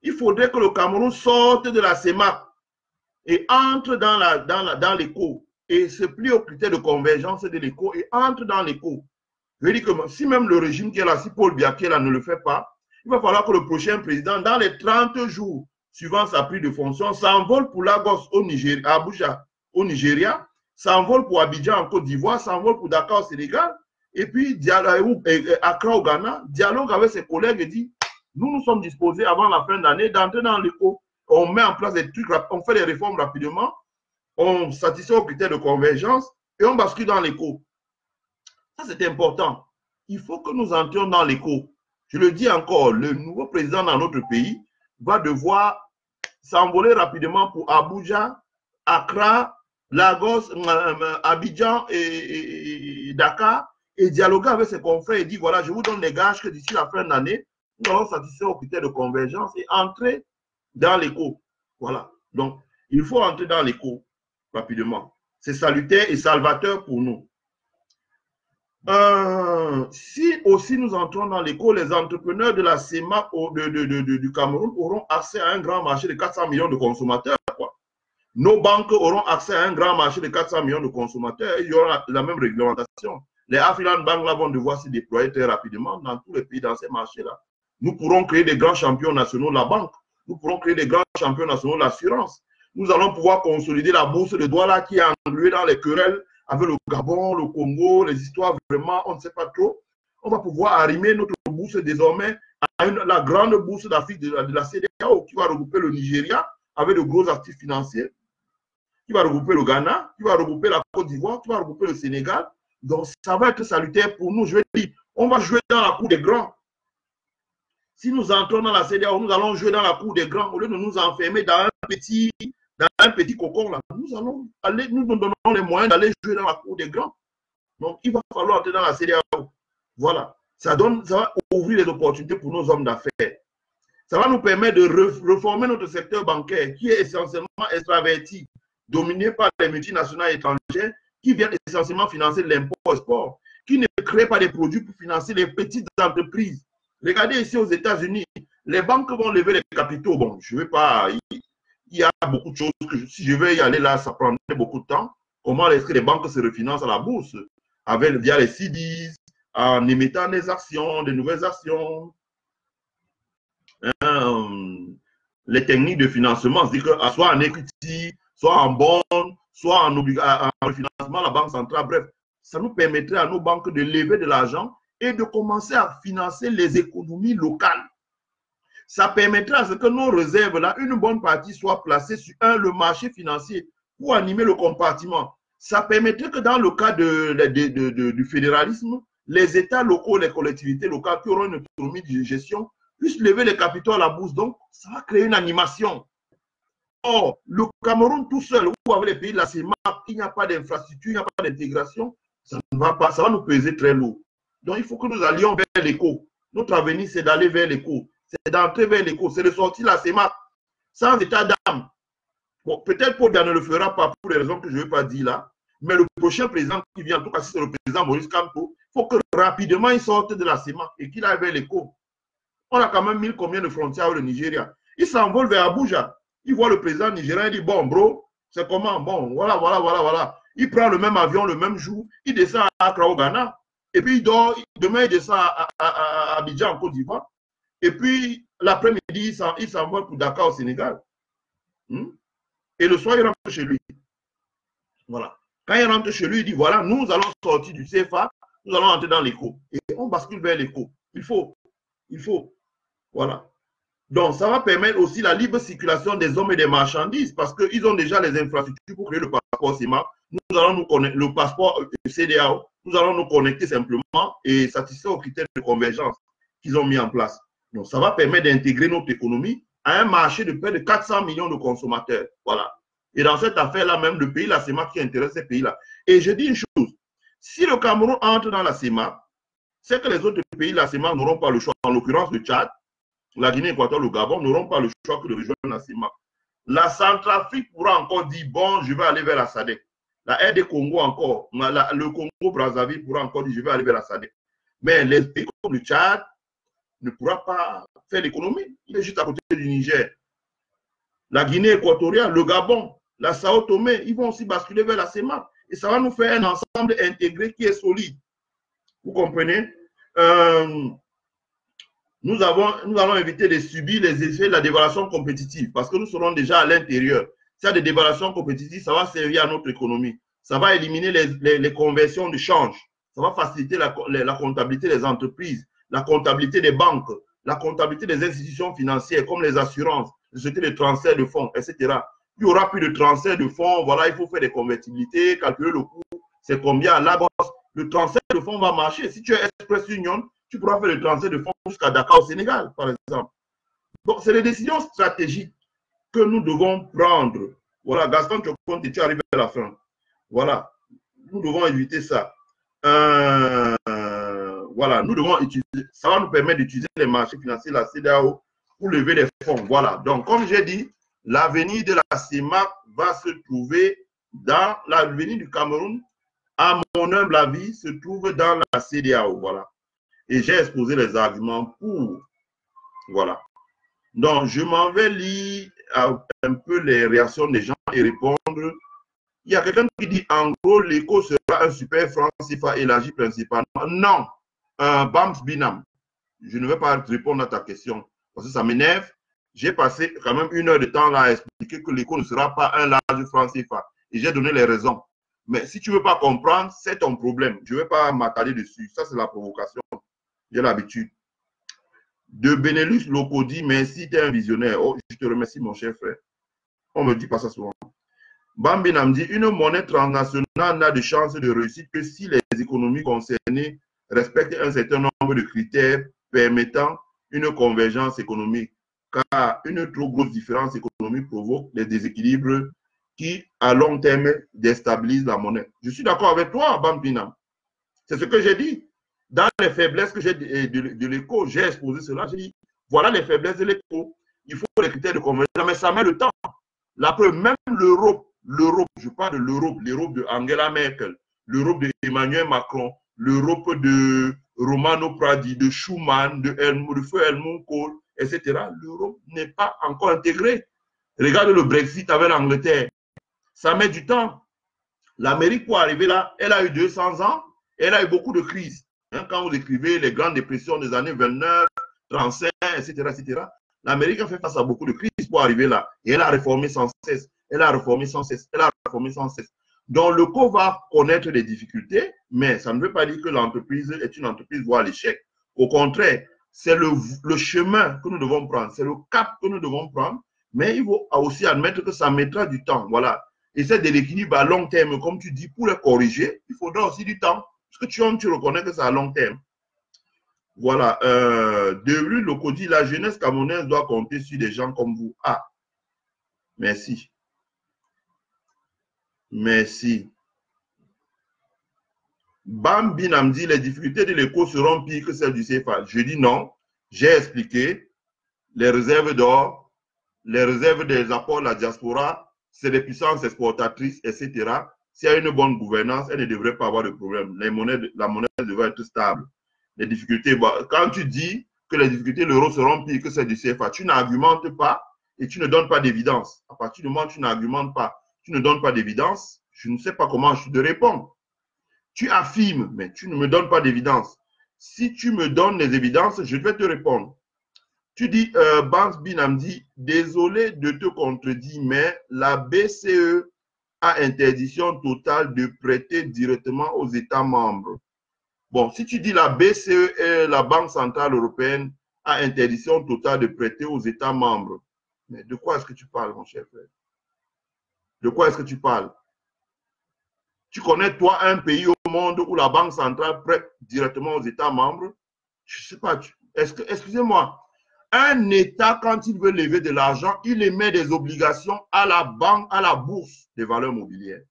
A: Il faudrait que le Cameroun sorte de la CEMAC et entre dans l'éco et se plie aux critères de convergence de l'éco et entre dans l'éco. Je veux dire que si même le régime qui est là, si Paul Biya qui est là ne le fait pas, il va falloir que le prochain président, dans les 30 jours suivant sa prise de fonction, s'envole pour Lagos au Nigeria, à Abuja au Nigeria, s'envole pour Abidjan en Côte d'Ivoire, s'envole pour Dakar au Sénégal, et puis Accra au Ghana, dialogue avec ses collègues et dit, nous sommes disposés avant la fin de l'année d'entrer dans l'éco. On met en place des trucs, on fait des réformes rapidement on satisfait aux critères de convergence et on bascule dans l'éco. Ça, c'est important. Il faut que nous entrions dans l'éco. Je le dis encore, le nouveau président dans notre pays va devoir s'envoler rapidement pour Abuja, Accra, Lagos, Abidjan et Dakar et dialoguer avec ses confrères et dire voilà, je vous donne les gages que d'ici la fin de l'année, nous allons satisfaire aux critères de convergence et entrer dans l'éco. Voilà. Donc, il faut entrer dans l'éco rapidement. C'est salutaire et salvateur pour nous. Si aussi nous entrons dans l'éco, les entrepreneurs de la CEMAC du Cameroun auront accès à un grand marché de 400 millions de consommateurs. Quoi. Nos banques auront accès à un grand marché de 400 millions de consommateurs et il y aura la même réglementation. Les African Bank là, vont devoir se déployer très rapidement dans tous les pays, dans ces marchés-là. Nous pourrons créer des grands champions nationaux de la banque. Nous pourrons créer des grands champions nationaux de l'assurance. Nous allons pouvoir consolider la bourse de Douala qui est engluée dans les querelles avec le Gabon, le Congo, les histoires vraiment, on ne sait pas trop. On va pouvoir arrimer notre bourse désormais à la grande bourse d'Afrique de la CEDEAO qui va regrouper le Nigeria avec de gros actifs financiers, qui va regrouper le Ghana, qui va regrouper la Côte d'Ivoire, qui va regrouper le Sénégal. Donc, ça va être salutaire pour nous. Je vais dire, on va jouer dans la cour des grands. Si nous entrons dans la CEDEAO, nous allons jouer dans la cour des grands au lieu de nous enfermer dans un petit cocon là. Nous allons aller, nous nous donnons les moyens d'aller jouer dans la cour des grands. Donc, il va falloir entrer dans la CEDEAO. Voilà. Ça va ouvrir les opportunités pour nos hommes d'affaires. Ça va nous permettre de reformer notre secteur bancaire qui est essentiellement extraverti, dominé par les multinationales étrangères qui viennent essentiellement financer l'import au sport, qui ne créent pas des produits pour financer les petites entreprises. Regardez ici aux États-Unis, les banques vont lever les capitaux. Bon, je ne vais pas. Il y a beaucoup de choses que si je vais y aller là, ça prendrait beaucoup de temps. Comment est-ce que les banques se refinancent à la bourse via les CDs, en émettant des actions, de nouvelles actions. Les techniques de financement, c'est que soit en equity, soit en bond, soit en refinancement, la banque centrale, bref, ça nous permettrait à nos banques de lever de l'argent et de commencer à financer les économies locales. Ça permettra à ce que nos réserves, là, une bonne partie soit placée sur le marché financier pour animer le compartiment. Ça permettrait que dans le cas du fédéralisme, les États locaux, les collectivités locales qui auront une autonomie de gestion puissent lever les capitaux à la bourse. Donc, ça va créer une animation. Or, le Cameroun tout seul, ou avec les pays de la CEMAC, il n'y a pas d'infrastructure, il n'y a pas d'intégration, ça ne va pas, ça va nous peser très lourd. Donc, il faut que nous allions vers l'éco. Notre avenir, c'est d'aller vers l'éco. C'est d'entrer vers l'éco. C'est de sortir la CEMAC sans état d'âme. Bon, peut-être Paul Biya ne le fera pas pour les raisons que je ne vais pas dire là. Mais le prochain président qui vient, en tout cas, si c'est le président Maurice Kamto, il faut que rapidement il sorte de la CEMAC et qu'il aille vers l'éco. On a quand même mis combien de frontières au Nigeria. Il s'envole vers Abuja. Il voit le président nigérien, il dit bon, bro, c'est comment? Bon, voilà. Il prend le même avion le même jour, il descend à Accra au Ghana, et puis il dort, demain il descend à Abidjan en Côte d'Ivoire, et puis l'après-midi, il s'envole pour Dakar au Sénégal. Et le soir, il rentre chez lui. Voilà. Quand il rentre chez lui, il dit voilà, nous allons sortir du CFA, nous allons entrer dans l'éco. Et on bascule vers l'éco. Il faut. Voilà. Donc, ça va permettre aussi la libre circulation des hommes et des marchandises parce qu'ils ont déjà les infrastructures pour créer le passeport CEMAC. Nous allons nous connecter, le passeport CEDEAO, nous allons nous connecter simplement et satisfaire aux critères de convergence qu'ils ont mis en place. Donc, ça va permettre d'intégrer notre économie à un marché de près de 400 millions de consommateurs. Voilà. Et dans cette affaire-là, même le pays, la CEMAC qui intéresse ces pays-là. Et je dis une chose, si le Cameroun entre dans la CEMAC, c'est que les autres pays de la CEMAC n'auront pas le choix. En l'occurrence, le Tchad, la Guinée équatoriale, le Gabon n'auront pas le choix que de rejoindre la CEMAC. La Centrafrique pourra encore dire, bon, je vais aller vers la SADC. La RD Congo encore, le Congo-Brazzaville pourra encore dire, je vais aller vers la SADC. Mais les pays comme le Tchad ne pourra pas faire l'économie. Il est juste à côté du Niger. La Guinée équatoriale, le Gabon, la Sao Tomé, ils vont aussi basculer vers la CEMAC. Et ça va nous faire un ensemble intégré qui est solide. Vous comprenez? Nous allons éviter de subir les effets de la dévaluation compétitive parce que nous serons déjà à l'intérieur. S'il y a des dévaluations compétitives, ça va servir à notre économie. Ça va éliminer les conversions de change. Ça va faciliter la comptabilité des entreprises, la comptabilité des banques, la comptabilité des institutions financières comme les assurances, les sociétés de transfert de fonds, etc. Il n'y aura plus de transfert de fonds. Voilà, il faut faire des convertibilités, calculer le coût, c'est combien à la bourse. Le transfert de fonds va marcher. Si tu es Express Union, tu pourras faire le transfert de fonds jusqu'à Dakar au Sénégal, par exemple. Donc, c'est des décisions stratégiques que nous devons prendre. Voilà, Gaston, tu arrives à la fin. Voilà, nous devons éviter ça. Voilà, nous devons utiliser, ça va nous permettre d'utiliser les marchés financiers, la CEDEAO, pour lever les fonds. Voilà, donc comme j'ai dit, l'avenir de la CEMAC va se trouver dans l'avenir du Cameroun, à mon humble avis, se trouve dans la CEDEAO. Voilà. Et j'ai exposé les arguments pour. Voilà. Donc, je m'en vais lire un peu les réactions des gens et répondre. Il y a quelqu'un qui dit, en gros, l'éco sera un super franc CFA élargi principalement. Non, Bams Binam, je ne vais pas répondre à ta question parce que ça m'énerve. J'ai passé quand même 1 heure de temps là à expliquer que l'éco ne sera pas un large franc CFA. Et j'ai donné les raisons. Mais si tu ne veux pas comprendre, c'est ton problème. Je ne vais pas m'attarder dessus. Ça, c'est la provocation. J'ai l'habitude. De Benelux Loco dit, merci, tu es un visionnaire. Oh, je te remercie, mon cher frère. On ne me dit pas ça souvent. Bambinam dit, une monnaie transnationale n'a de chance de réussite que si les économies concernées respectent un certain nombre de critères permettant une convergence économique, car une trop grosse différence économique provoque des déséquilibres qui, à long terme, déstabilisent la monnaie. Je suis d'accord avec toi, Bambinam. C'est ce que j'ai dit. Dans les faiblesses que j'ai de l'éco, j'ai exposé cela. J'ai dit, voilà les faiblesses de l'éco. Il faut les critères de convergence, mais ça met le temps. La preuve, même l'Europe, je parle de l'Europe de Angela Merkel, l'Europe de Emmanuel Macron, l'Europe de Romano Prodi, de Schuman, de feu Helmut Kohl, etc. L'Europe n'est pas encore intégrée. Regarde le Brexit avec l'Angleterre. Ça met du temps. L'Amérique, pour arriver là, elle a eu 200 ans, elle a eu beaucoup de crises. Hein, quand vous écrivez les grandes dépressions des années 29, 35, etc., etc., l'Amérique a fait face à beaucoup de crises pour arriver là. Et elle a réformé sans cesse. Elle a réformé sans cesse. Elle a réformé sans cesse. Donc, le co va connaître des difficultés, mais ça ne veut pas dire que l'entreprise est une entreprise voie à l'échec. Au contraire, c'est le chemin que nous devons prendre. C'est le cap que nous devons prendre, mais il faut aussi admettre que ça mettra du temps. Voilà. Et c'est de l'équilibre à long terme, comme tu dis, pour les corriger, il faudra aussi du temps. Parce que tu reconnais que c'est à long terme. Voilà. Devenu le Codi, la jeunesse camerounaise doit compter sur des gens comme vous. Ah, merci. Merci. Bam Binam dit les difficultés de l'éco seront pires que celles du CFA. Je dis non. J'ai expliqué les réserves d'or, les réserves des apports de la diaspora, c'est des puissances exportatrices, etc. S'il y a une bonne gouvernance, elle ne devrait pas avoir de problème. La monnaie devrait être stable. Les difficultés, quand tu dis que les difficultés de l'euro seront pires que celles du CFA, tu n'argumentes pas et tu ne donnes pas d'évidence. À partir du moment où tu n'argumentes pas, tu ne donnes pas d'évidence, je ne sais pas comment je te réponds. Tu affirmes, mais tu ne me donnes pas d'évidence. Si tu me donnes les évidences, je vais te répondre. Tu dis, Bans Binam dit, désolé de te contredire, mais la BCE a interdiction totale de prêter directement aux États membres. Bon, si tu dis la BCE et la Banque Centrale Européenne a interdiction totale de prêter aux États membres, mais de quoi est-ce que tu parles, mon cher frère? De quoi est-ce que tu parles? Tu connais, toi, un pays au monde où la Banque Centrale prête directement aux États membres? Je ne sais pas. Excusez-moi. Un État, quand il veut lever de l'argent, il émet des obligations à la banque, à la bourse des valeurs mobilières.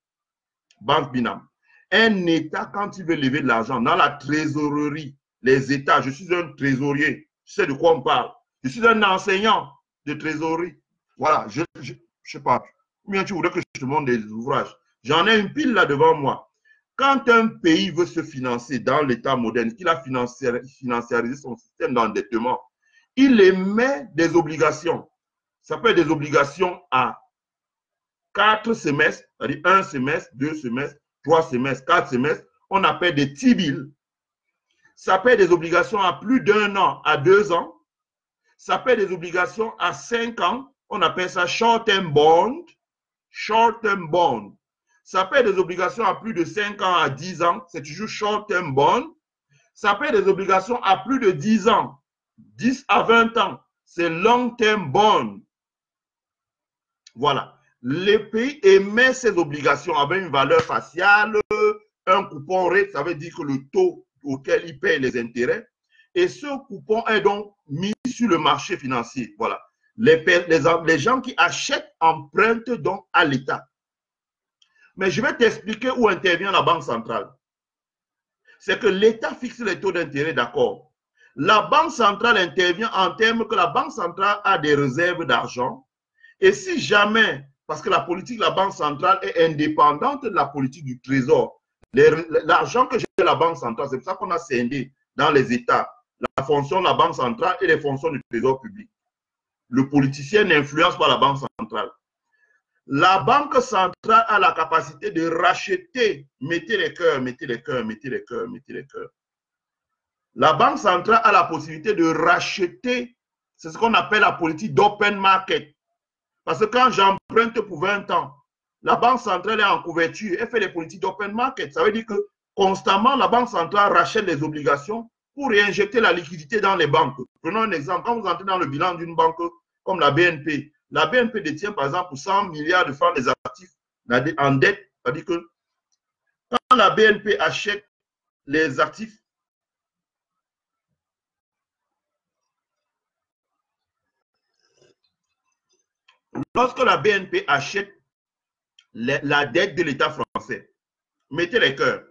A: Banque Binam. Un État, quand il veut lever de l'argent dans la trésorerie, les États, je suis un trésorier, je sais de quoi on parle. Je suis un enseignant de trésorerie. Voilà, je ne sais pas. Ou bien tu voudrais que je te montre des ouvrages. J'en ai une pile là devant moi. Quand un pays veut se financer dans l'État moderne, qu'il a financiarisé son système d'endettement, il émet des obligations. Ça peut être des obligations à 4 semestres, c'est-à-dire 1 semestre, 2 semestres, 3 semestres, 4 semestres, on appelle des T-bills. Ça peut être des obligations à plus d'1 an, à 2 ans. Ça peut être des obligations à 5 ans, on appelle ça short-term bond. Short-term bond. Ça peut être des obligations à plus de 5 ans, à 10 ans, c'est toujours short-term bond. Ça peut être des obligations à plus de 10 ans, 10 à 20 ans, c'est long-term bond. Voilà. les pays émettent ces obligations avec une valeur faciale, un coupon rate, ça veut dire que le taux auquel ils payent les intérêts, et ce coupon est donc mis sur le marché financier. Voilà. Les gens qui achètent empruntent donc à l'État. Mais je vais t'expliquer où intervient la Banque centrale. C'est que l'État fixe les taux d'intérêt, d'accord. La Banque centrale intervient en termes que la Banque centrale a des réserves d'argent. Et si jamais, parce que la politique de la Banque centrale est indépendante de la politique du Trésor, l'argent que j'ai de la Banque centrale, c'est pour ça qu'on a scindé dans les États la fonction de la Banque centrale et les fonctions du Trésor public. Le politicien n'influence pas la Banque centrale. La Banque centrale a la capacité de racheter, mettez les cœurs, mettez les cœurs, mettez les cœurs, mettez les cœurs. La Banque centrale a la possibilité de racheter, c'est ce qu'on appelle la politique d'open market. Parce que quand j'emprunte pour 20 ans, la Banque centrale est en couverture, elle fait les politiques d'open market. Ça veut dire que constamment, la Banque centrale rachète les obligations pour réinjecter la liquidité dans les banques. Prenons un exemple. Quand vous entrez dans le bilan d'une banque comme la BNP détient par exemple 100 milliards de francs des actifs en dette. C'est-à-dire que quand la BNP achète les actifs, lorsque la BNP achète la dette de l'État français, mettez les cœurs,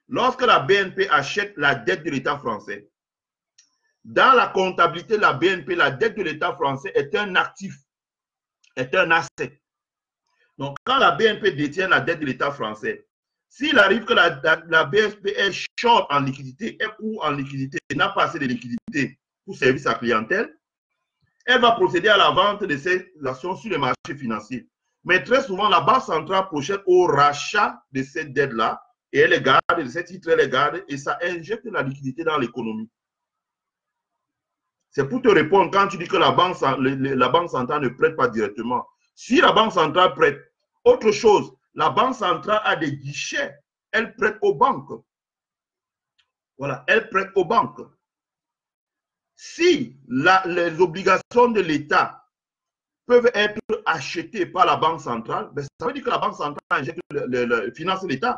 A: lorsque la BNP achète la dette de l'État français, dans la comptabilité de la BNP, la dette de l'État français est un actif, est un asset. Donc, quand la BNP détient la dette de l'État français, s'il arrive que la BNP est short en liquidité, est court en liquidité, n'a pas assez de liquidité pour servir sa clientèle, elle va procéder à la vente de ces actions sur les marchés financiers. Mais très souvent, la Banque centrale procède au rachat de cette dette-là et elle les garde, de ces titres, elle les garde et ça injecte la liquidité dans l'économie. C'est pour te répondre quand tu dis que la banque centrale ne prête pas directement. Si la Banque centrale prête, autre chose, la Banque centrale a des guichets, elle prête aux banques. Voilà, elle prête aux banques. Si les obligations de l'État peuvent être achetées par la Banque centrale, ben, ça veut dire que la Banque centrale injecte finance l'État.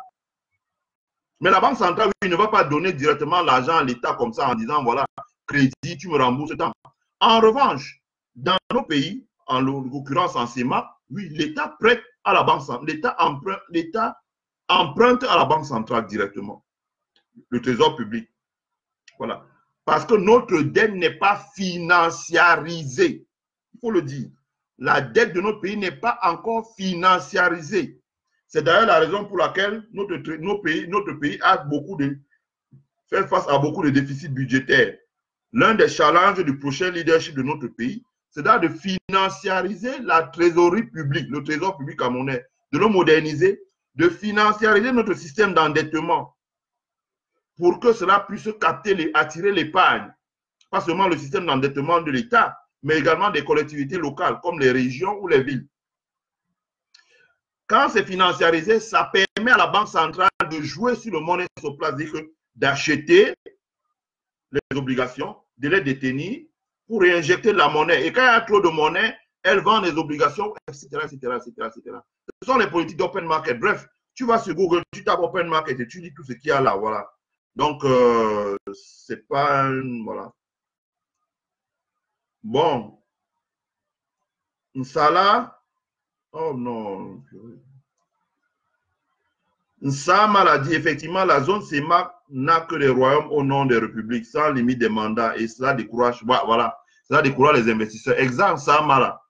A: Mais la Banque centrale, oui, ne va pas donner directement l'argent à l'État comme ça en disant, voilà, crédit, tu me rembourses tant. En revanche, dans nos pays, en l'occurrence en CEMA, oui, l'État prête à la Banque centrale, l'État emprunte à la Banque centrale directement, le Trésor public. Voilà. Parce que notre dette n'est pas financiarisée. Il faut le dire. La dette de notre pays n'est pas encore financiarisée. C'est d'ailleurs la raison pour laquelle notre pays a fait face à beaucoup de déficits budgétaires. L'un des challenges du prochain leadership de notre pays, c'est de financiariser la trésorerie publique, le trésor public camerounais, de le moderniser, de financiariser notre système d'endettement pour que cela puisse capter, attirer l'épargne. Pas seulement le système d'endettement de l'État, mais également des collectivités locales comme les régions ou les villes. Quand c'est financiarisé, ça permet à la Banque centrale de jouer sur le money supply, c'est-à-dire d'acheter les obligations, de les détenir pour réinjecter de la monnaie. Et quand il y a trop de monnaie, elle vend les obligations, etc., etc., etc., etc. Ce sont les politiques d'open market. Bref, tu vas sur Google, tu tapes open market et tu dis tout ce qu'il y a là, voilà. Donc, c'est pas un, voilà. Bon. Nsala, oh non. Nsama l'a dit, effectivement, la zone CEMAC n'a que des royaumes au nom des républiques, sans limite des mandats, et cela décourage, voilà, cela décourage les investisseurs. Exemple, Nsama là,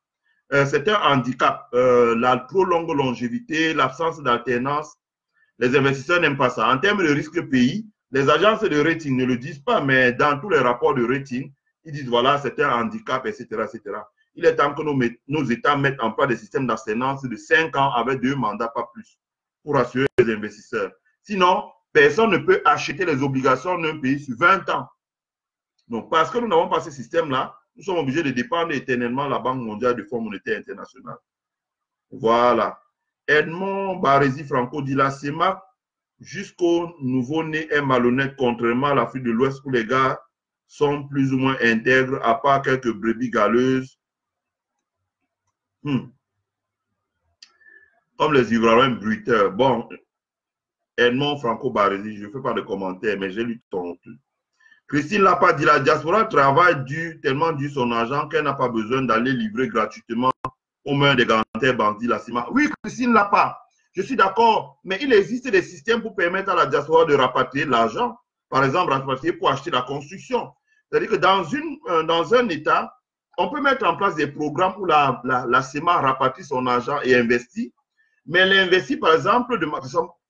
A: c'est un handicap, la trop longue longévité, l'absence d'alternance, les investisseurs n'aiment pas ça. En termes de risque pays, les agences de rating ne le disent pas, mais dans tous les rapports de rating, ils disent voilà, c'est un handicap, etc., etc. Il est temps que nos États mettent en place des systèmes d'alternance de 5 ans avec 2 mandats, pas plus, pour assurer les investisseurs. Sinon, personne ne peut acheter les obligations d'un pays sur 20 ans. Donc, parce que nous n'avons pas ce système-là, nous sommes obligés de dépendre éternellement de la Banque mondiale du Fonds monétaire international. Voilà. Edmond Barézy Franco dit la CEMAC jusqu'au nouveau-né est malhonnête, contrairement à l'Afrique de l'Ouest où les gars sont plus ou moins intègres, à part quelques brebis galeuses. comme les Ivoiriens bruiteurs. Bon, Edmond Franco-Barézy, je ne fais pas de commentaires, mais j'ai lu ton truc. Christine Lapa dit la diaspora travaille tellement dur son argent qu'elle n'a pas besoin d'aller livrer gratuitement aux mains des grands bandits la CIMA. Oui, Christine Lapa, je suis d'accord, mais il existe des systèmes pour permettre à la diaspora de rapatrier l'argent. Par exemple, rapatrier pour acheter la construction. C'est-à-dire que dans un État, on peut mettre en place des programmes où la CIMA rapatrie son argent et investit. Mais elle investit, par exemple,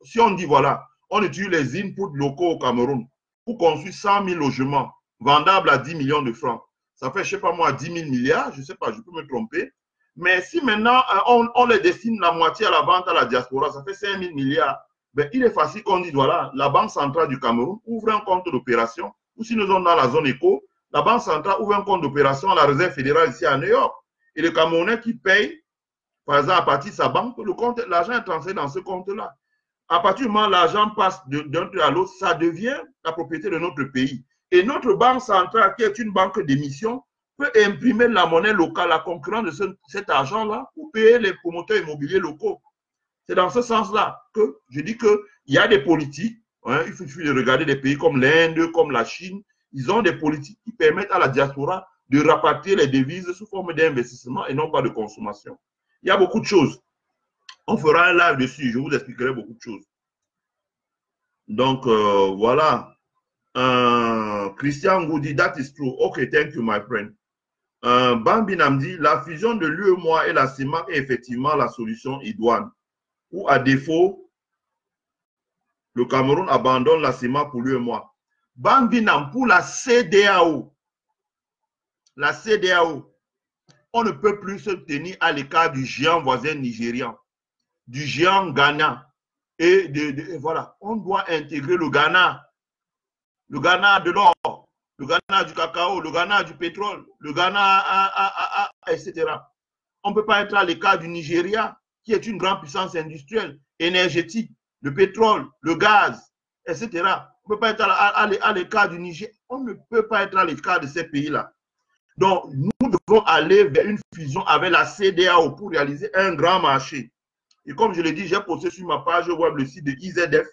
A: si on dit, voilà, on utilise les inputs locaux au Cameroun pour construire 100 000 logements vendables à 10 millions de francs. Ça fait, je ne sais pas moi, 10 000 milliards, je ne sais pas, je peux me tromper. Mais si maintenant, on les destine la moitié à la vente à la diaspora, ça fait 5 000 milliards. Ben, il est facile qu'on dise, voilà, la Banque centrale du Cameroun ouvre un compte d'opération, ou si nous sommes dans la zone éco, la Banque centrale ouvre un compte d'opération à la Réserve fédérale ici à New York. Et le Camerounais qui paye, par exemple, à partir de sa banque, l'argent est transféré dans ce compte-là. À partir du moment où l'argent passe d'un truc à l'autre, ça devient la propriété de notre pays. Et notre banque centrale, qui est une banque d'émission, peut imprimer la monnaie locale, la concurrence de cet argent-là, pour payer les promoteurs immobiliers locaux. C'est dans ce sens-là que je dis qu'il y a des politiques, hein, il suffit de regarder des pays comme l'Inde, comme la Chine, ils ont des politiques qui permettent à la diaspora de rapatrier les devises sous forme d'investissement et non pas de consommation. Il y a beaucoup de choses. On fera un live dessus, je vous expliquerai beaucoup de choses. Donc, voilà. Christian Goudi, that is true. Okay, thank you, my friend. Bambi Namdi, la fusion de l'UEMOA et la CIMAC est effectivement la solution idoine. Ou à défaut, le Cameroun abandonne la CIMAC pour l'UEMOA. Bambi Nam, pour la CEDEAO, on ne peut plus se tenir à l'écart du géant voisin nigérian, du géant Ghana. Et voilà, on doit intégrer le Ghana de l'or, le Ghana du cacao, le Ghana du pétrole, le Ghana, etc. On ne peut pas être à l'écart du Nigeria, qui est une grande puissance industrielle, énergétique, le pétrole, le gaz, etc. On ne peut pas être à l'écart du Niger. On ne peut pas être à l'écart de ces pays-là. Donc, nous devons aller vers une fusion avec la CEDEAO pour réaliser un grand marché. Et comme je l'ai dit, j'ai posté sur ma page web le site de IZF,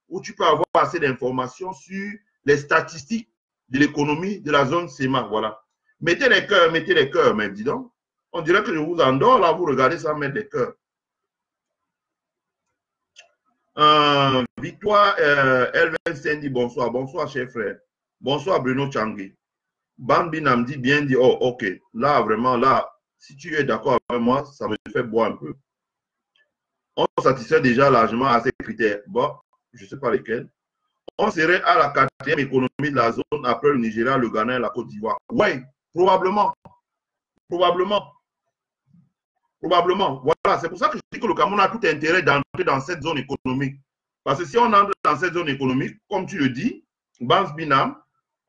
A: où tu peux avoir assez d'informations sur les statistiques de l'économie de la zone CEMAC. Voilà. Mettez les cœurs, mais dis donc. On dirait que je vous endors, là, vous regardez sans mettre des cœurs. Victoire, Elvin dit bonsoir. Bonsoir, cher frère. Bonsoir, Bruno Tchangui. Bambi Namdi bien dit, oh, ok. Là, vraiment, là, si tu es d'accord avec moi, ça me fait boire un peu. On satisfait déjà largement à ces critères. Bon, je ne sais pas lesquels. On serait à la 4e économie de la zone après le Nigeria, le Ghana et la Côte d'Ivoire. Oui, probablement. Probablement. Voilà, c'est pour ça que je dis que le Cameroun a tout intérêt d'entrer dans cette zone économique. Parce que si on entre dans cette zone économique, comme tu le dis, Banks Binam,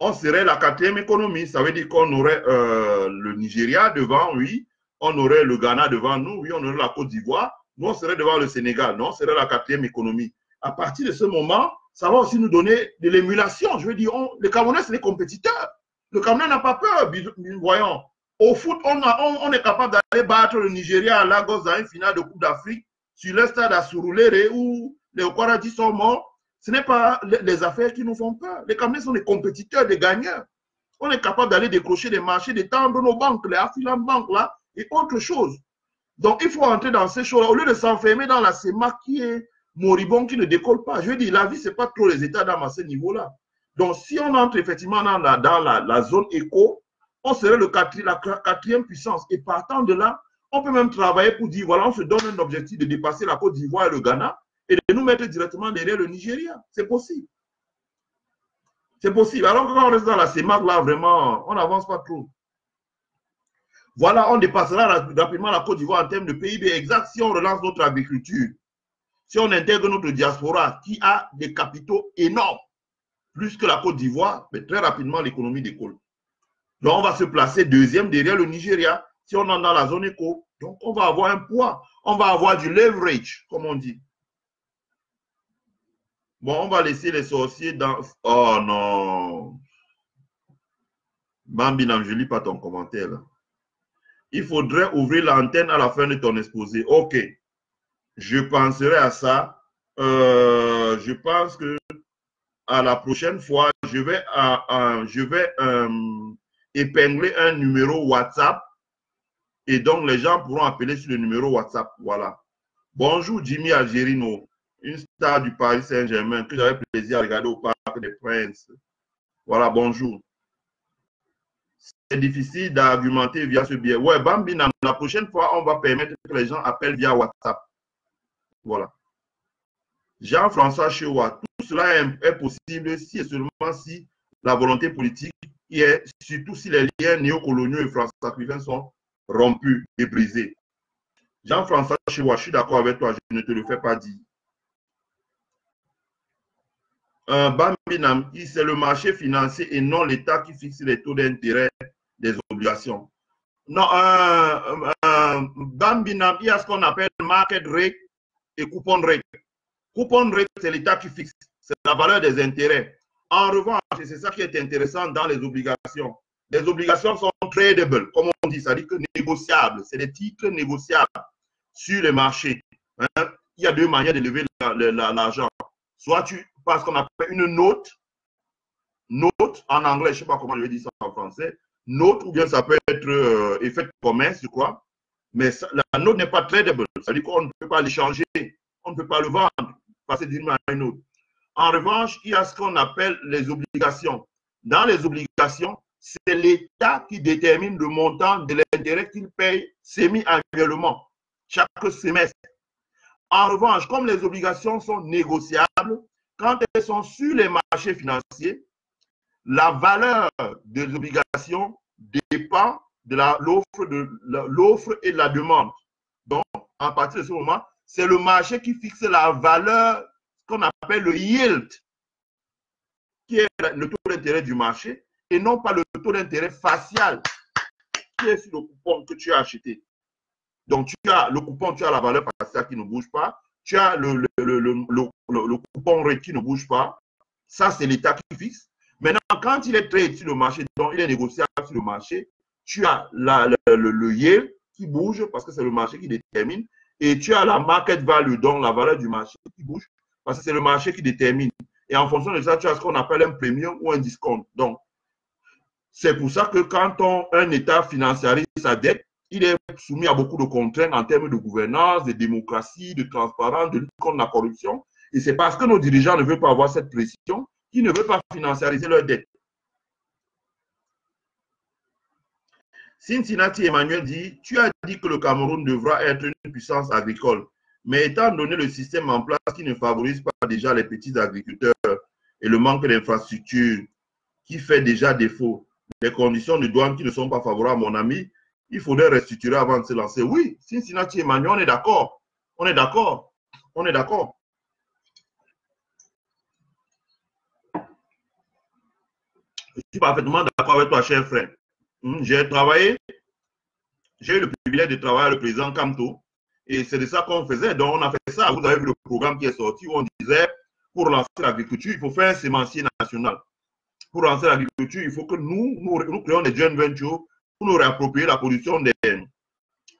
A: on serait la 4e économie. Ça veut dire qu'on aurait le Nigeria devant, oui. On aurait le Ghana devant nous, oui. On aurait la Côte d'Ivoire. Nous, on serait devant le Sénégal. Non, on serait la 4e économie. À partir de ce moment, ça va aussi nous donner de l'émulation. Je veux dire, les Camerounais, c'est des compétiteurs. Le Cameroun n'a pas peur, voyons. Au foot, on est capable d'aller battre le Nigeria à Lagos dans une finale de Coupe d'Afrique sur le stade à Surulere où les Okwaradji sont morts. Ce n'est pas les affaires qui nous font peur. Les Camerounais sont des compétiteurs, des gagneurs. On est capable d'aller décrocher des marchés, d'étendre nos banques, les Afriland Bank là, et autre chose. Donc, il faut entrer dans ces choses-là. Au lieu de s'enfermer dans la CEMAC qui est moribond, qui ne décolle pas. Je veux dire, la vie, ce n'est pas trop les états d'âme à ce niveau-là. Donc, si on entre effectivement dans la zone éco, on serait la 4e puissance. Et partant de là, on peut même travailler pour dire, voilà, on se donne un objectif de dépasser la Côte d'Ivoire et le Ghana et de nous mettre directement derrière le Nigeria. C'est possible. C'est possible. Alors que quand on reste dans la CEMAC, là, vraiment, on n'avance pas trop. Voilà, on dépassera rapidement la Côte d'Ivoire en termes de PIB exact si on relance notre agriculture. Si on intègre notre diaspora qui a des capitaux énormes, plus que la Côte d'Ivoire, mais très rapidement l'économie décolle. Donc on va se placer 2e derrière le Nigeria si on est dans la zone éco. Donc on va avoir un poids, on va avoir du leverage, comme on dit. Bon, on va laisser les sorciers dans... Oh non. Bambi, je ne lis pas ton commentaire là. Il faudrait ouvrir l'antenne à la fin de ton exposé. Ok. je penserai à ça. Je pense que à la prochaine fois, je vais épingler un numéro WhatsApp et donc les gens pourront appeler sur le numéro WhatsApp. Voilà. Bonjour Jimmy Algerino, une star du Paris Saint-Germain que j'avais plaisir à regarder au Parc des Princes. Voilà, bonjour. C'est difficile d'argumenter via ce biais. Ouais, Bambi, la prochaine fois, on va permettre que les gens appellent via WhatsApp. Voilà. Jean-François Chewa, tout cela est possible si et seulement si la volonté politique y est, surtout si les liens néocoloniaux et français-africains sont rompus et brisés. Jean-François Chewa, je suis d'accord avec toi, je ne te le fais pas dire. Bambinam, c'est le marché financier et non l'État qui fixe les taux d'intérêt des obligations. Non, Bambinam, il y a ce qu'on appelle market rate et coupon rate. Coupon rate, c'est l'État qui fixe, c'est la valeur des intérêts. En revanche, et c'est ça qui est intéressant dans les obligations, les obligations sont tradable, comme on dit, c'est-à-dire que négociables, c'est des titres négociables sur les marchés. Hein? Il y a deux manières de lever l'argent. Soit tu passes ce qu'on appelle une note en anglais, je ne sais pas comment je vais dire ça en français, note, ou bien ça peut être effet de commerce, je crois, mais ça, la note n'est pas tradable, c'est-à-dire qu'on ne peut pas l'échanger, on ne peut pas le vendre, passer d'une main à une autre. En revanche, il y a ce qu'on appelle les obligations. Dans les obligations, c'est l'État qui détermine le montant de l'intérêt qu'il paye semi-annuellement, chaque semestre. En revanche, comme les obligations sont négociables, quand elles sont sur les marchés financiers, la valeur des obligations dépend de l'offre et de la demande. Donc, à partir de ce moment, c'est le marché qui fixe la valeur qu'on appelle le yield, qui est le taux d'intérêt du marché, et non pas le taux d'intérêt facial, qui est sur le coupon que tu as acheté. Donc, tu as le coupon, tu as la valeur faciale qui ne bouge pas, tu as le coupon rate qui ne bouge pas. Ça, c'est l'État qui fixe. Maintenant, quand il est trade sur le marché, donc il est négociable sur le marché, tu as le yield qui bouge parce que c'est le marché qui détermine, et tu as la market value, donc la valeur du marché qui bouge parce que c'est le marché qui détermine. Et en fonction de ça, tu as ce qu'on appelle un premium ou un discount. Donc, c'est pour ça que quand un État financiarise sa dette, il est soumis à beaucoup de contraintes en termes de gouvernance, de démocratie, de transparence, de lutte contre la corruption. Et c'est parce que nos dirigeants ne veulent pas avoir cette pression qu'ils ne veulent pas financiariser leur dette. Cincinnati Emmanuel dit, tu as dit que le Cameroun devra être une puissance agricole. Mais étant donné le système en place qui ne favorise pas déjà les petits agriculteurs et le manque d'infrastructures qui fait déjà défaut, les conditions de douane qui ne sont pas favorables, mon ami, il faudrait restructurer avant de se lancer. Oui, Cincinnati Emmanuel, on est d'accord. On est d'accord. On est d'accord. Je suis parfaitement d'accord avec toi, cher frère. J'ai travaillé, j'ai eu le privilège de travailler avec le président Kamto. Et c'est de ça qu'on faisait. Donc, on a fait ça. Vous avez vu le programme qui est sorti où on disait, pour lancer l'agriculture, il faut faire un sémencier national. Pour lancer l'agriculture, il faut que nous créons des joint ventures pour nous réapproprier la production des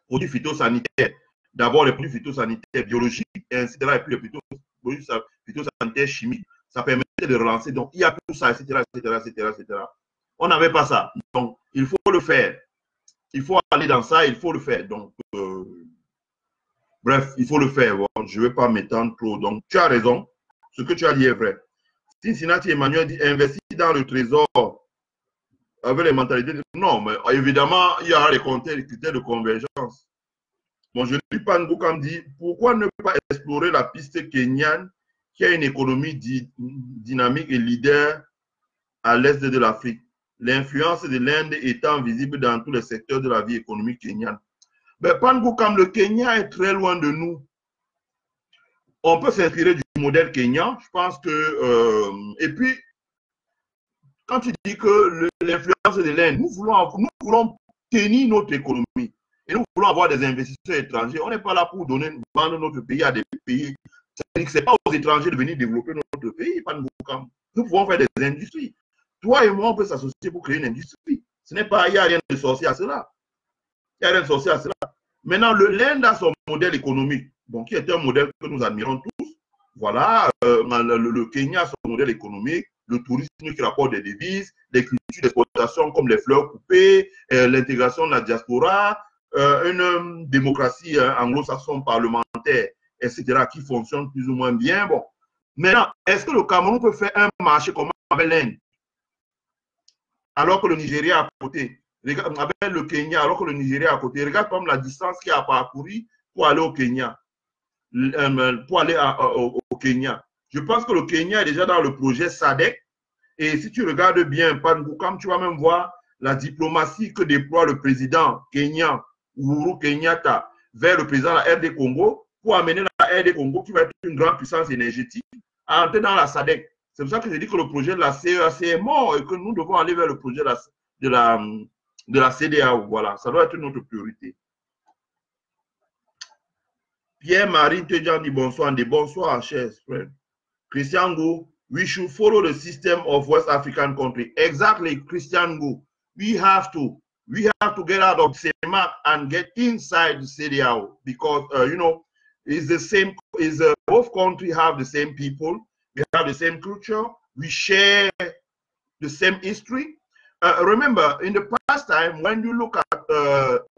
A: produits phytosanitaires. D'abord, les produits phytosanitaires biologiques, et ainsi de là, et puis les produits phytosanitaires chimiques. Ça permettait de relancer. Donc, il y a tout ça, etc., etc., etc., etc. On n'avait pas ça. Donc, il faut le faire. Il faut aller dans ça, il faut le faire. Donc, bref, il faut le faire. Bon, je ne vais pas m'étendre trop. Donc, tu as raison. Ce que tu as dit est vrai. Cincinnati Emmanuel dit investir dans le trésor avec les mentalités. Non, mais évidemment, il y aura les critères de convergence. Bon, je lis Pangou comme dit, pourquoi ne pas explorer la piste kenyane qui a une économie dynamique et leader à l'est de l'Afrique, l'influence de l'Inde étant visible dans tous les secteurs de la vie économique kenyane. Mais Pangou, comme le Kenya est très loin de nous, on peut s'inspirer du modèle kenyan. Je pense que... et puis, quand tu dis que l'influence de l'Inde, nous voulons tenir notre économie. Et nous voulons avoir des investisseurs étrangers. On n'est pas là pour vendre notre pays à des pays. C'est-à-dire que ce n'est pas aux étrangers de venir développer notre pays. Nous pouvons faire des industries. Toi et moi, on peut s'associer pour créer une industrie. Il n'y a rien de sorcier à cela. Il n'y a rien de sorcier à cela. Maintenant, l'Inde a son modèle économique. donc qui est un modèle que nous admirons tous. Voilà, le Kenya, son modèle économique, le tourisme qui rapporte des devises, des cultures d'exploitation comme les fleurs coupées, l'intégration de la diaspora, une démocratie anglo-saxonne parlementaire, etc., qui fonctionne plus ou moins bien. Bon. Maintenant, est-ce que le Cameroun peut faire un marché commun avec l'Inde, alors que le Nigeria est à côté, avec le Kenya, alors que le Nigeria est à côté? Regarde comme la distance qu'il a parcouru pour aller au Kenya. Au Kenya. Je pense que le Kenya est déjà dans le projet SADC. Et si tu regardes bien, Pangoukam, tu vas même voir la diplomatie que déploie le président kenyan, Uhuru Kenyatta, vers le président de la RD Congo, pour amener la RD Congo, qui va être une grande puissance énergétique, à entrer dans la SADC. C'est pour ça que je dis que le projet de la CEAC est mort et que nous devons aller vers le projet de la CEDEAO. Voilà, ça doit être notre priorité. Pierre-Marie Tedjan dit bonsoir, bonsoir, cher friend. Christian Go, we should follow the system of West African country. Exactly, Christian Go. We have to get out of CEMAC and get inside the CEDEAO because you know, it's the same. Both countries have the same people. We have the same culture. We share the same history. Remember, in the past time, when you look at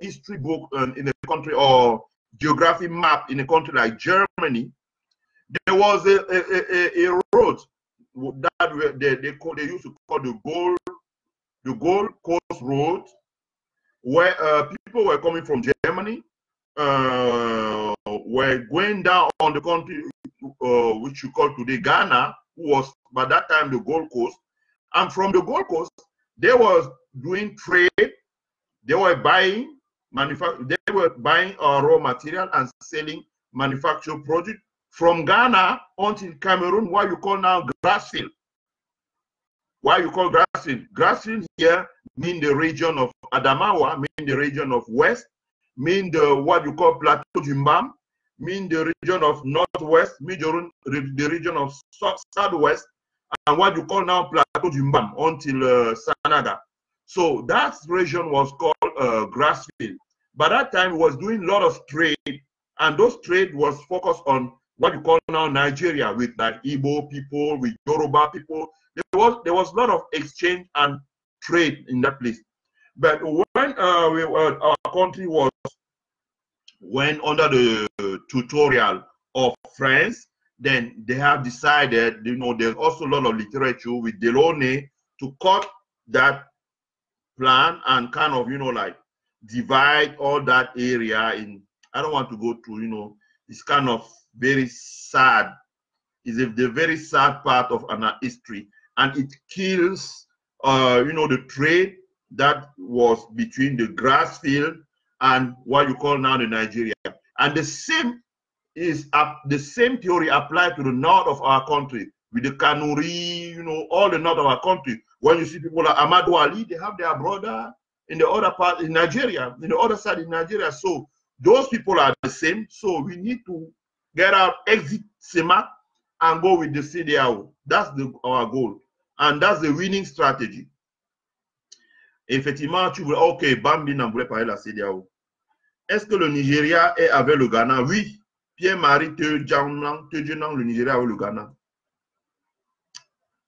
A: history book in a country or geography map in a country like Germany, there was a road that they used to call the Gold Coast Road, where people were coming from Germany, were going down on the country which you call today Ghana, who was by that time the Gold Coast, and from the Gold Coast they were doing trade. They were buying raw material and selling manufactured product from Ghana until Cameroon, what you call now Grassfield. Why you call Grassfield? Grassfield here mean the region of Adamawa, mean the region of West, mean what you call Plateau Jumbam, mean the region of Northwest, mean the region of Southwest, and what you call now Plateau Jumbam until Sanaga. So that region was called Grassfield. By that time, it was doing a lot of trade, and those trade was focused on what you call now Nigeria, with like Igbo people, with Yoruba people. There was a lot of exchange and trade in that place. But when our country went under the tutorial of France, then they have decided, you know, there's also a lot of literature with Delaunay to cut that plan and kind of, you know, like divide all that area in. I don't want to go through, you know, it's kind of very sad. It's the very sad part of our history, and it kills, you know, the trade that was between the Grassfield and what you call now the Nigeria. And the same theory applied to the north of our country with the Kanuri, you know, all the north of our country. When you see people like Amadou Ali, they have their brother in the other part in Nigeria, in the other side in Nigeria. So those people are the same. So we need to get out, exit CEMAC, and go with the CEDEAO. That's our goal. And that's the winning strategy. Effectivement, tu voulais, ok, Bambina voulait parler de la CEDEAO. Est-ce que le Nigeria est avec le Ghana? Oui. Pierre-Marie Tedjanang, le Nigeria avec le Ghana.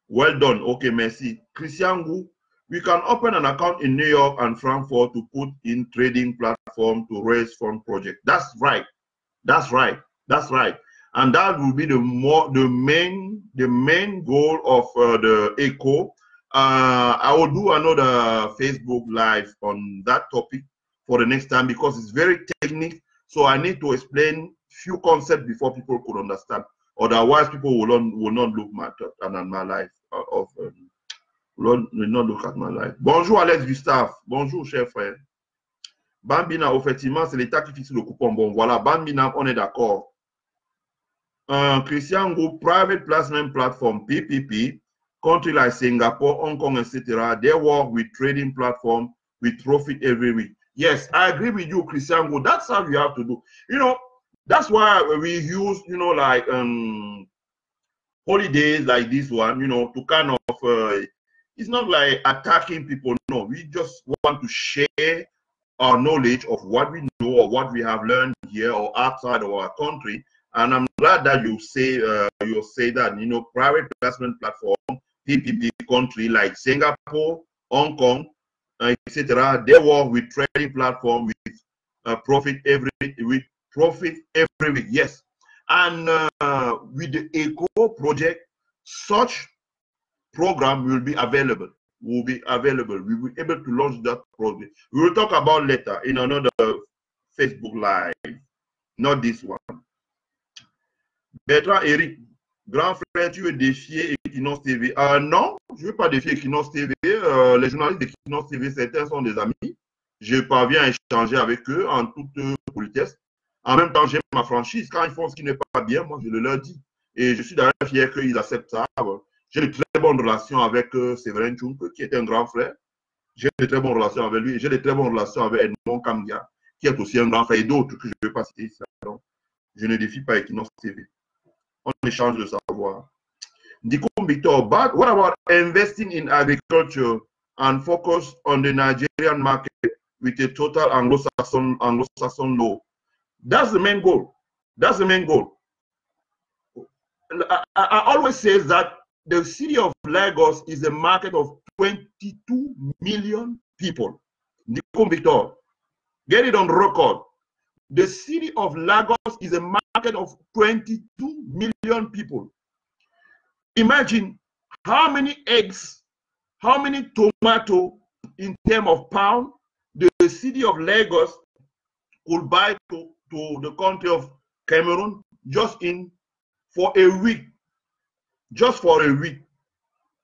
A: Well done. Okay, merci. Christian Gou, we can open an account in New York and Frankfurt to put in trading platform to raise fund project. That's right. That's right. That's right. And that will be the main goal of the ECO. I will do another Facebook Live on that topic for the next time because it's very technical. So I need to explain few concepts before people could understand. Otherwise, people will not look at my life. Will not look at my life. Bonjour Alex Gustave. Bonjour cher frère. Bambina, effectivement, c'est l'État qui fixe le coupon. Bon, voilà, Bambina, on est d'accord. Christian Group, private placement platform, PPP, country like Singapore, Hong Kong, etc. They work with trading platform with profit every week. Yes, I agree with you, Christian Group. That's how you have to do. You know, that's why we use, you know, like holidays like this one, you know, to kind of, it's not like attacking people. No, we just want to share our knowledge of what we know or what we have learned here or outside of our country. And I'm glad that you say that, you know, private placement platform, PPP country like Singapore, Hong Kong, etc. They work with trading platform with profit every week. Yes, and with the ECO project, such program will be available. We will be able to launch that project. We will talk about later in another Facebook Live, not this one. Bertrand Eric, grand frère, tu veux défier Equinox TV? Non, je ne veux pas défier Equinox TV. Les journalistes d'Equinox TV, certains sont des amis. Je parviens à échanger avec eux en toute politesse. En même temps, j'ai ma franchise. Quand ils font ce qui n'est pas bien, moi, je le leur dis. Et je suis d'ailleurs fier qu'ils acceptent ça. J'ai de très bonnes relations avec Séverin Tchounk, qui est un grand frère. J'ai de très bonnes relations avec lui. J'ai de très bonnes relations avec Edmond Kamdia, qui est aussi un grand frère, et d'autres que je ne vais pas citer ici. Donc, je ne défie pas Equinox TV. On échange de savoir. Dikom Victor, but what about investing in agriculture and focus on the Nigerian market with a total Anglo-Saxon law? That's the main goal. That's the main goal. I always say that the city of Lagos is a market of 22 million people. Dikom Victor, get it on record. The city of Lagos is a market of 22 million people. Imagine how many eggs, how many tomato in terms of pound the city of Lagos could buy to the country of Cameroon just for a week. Just for a week.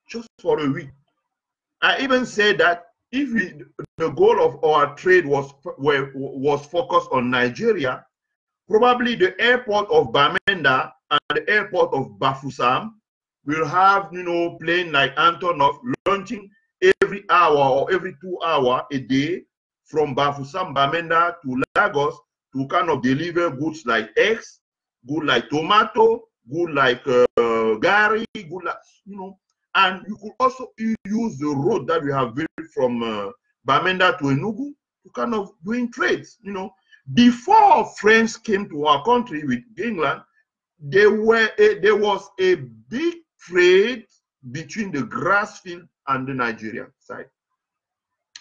A: Just for a week. I even said that if the goal of our trade was focused on Nigeria, probably the airport of Bamenda and the airport of Bafoussam will have, you know, plane like Antonov launching every hour or every 2 hours a day from Bafoussam, Bamenda to Lagos to kind of deliver goods like eggs, good like tomato, good like gari, good like, you know. And you could also use the road that we have built from Bamenda to Enugu to kind of doing trades, you know. Before French came to our country with England, there was a big trade between the grass field and the Nigerian side.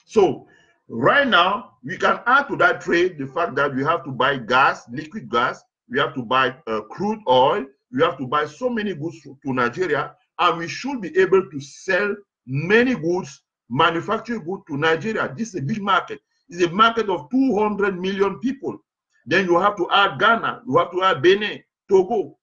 A: So right now, we can add to that trade the fact that we have to buy gas, liquid gas, we have to buy crude oil, we have to buy so many goods to Nigeria, and we should be able to sell many goods, manufactured goods to Nigeria. This is a big market. It's a market of 200 million people. Then you have to add Ghana, you have to add Benin, Togo.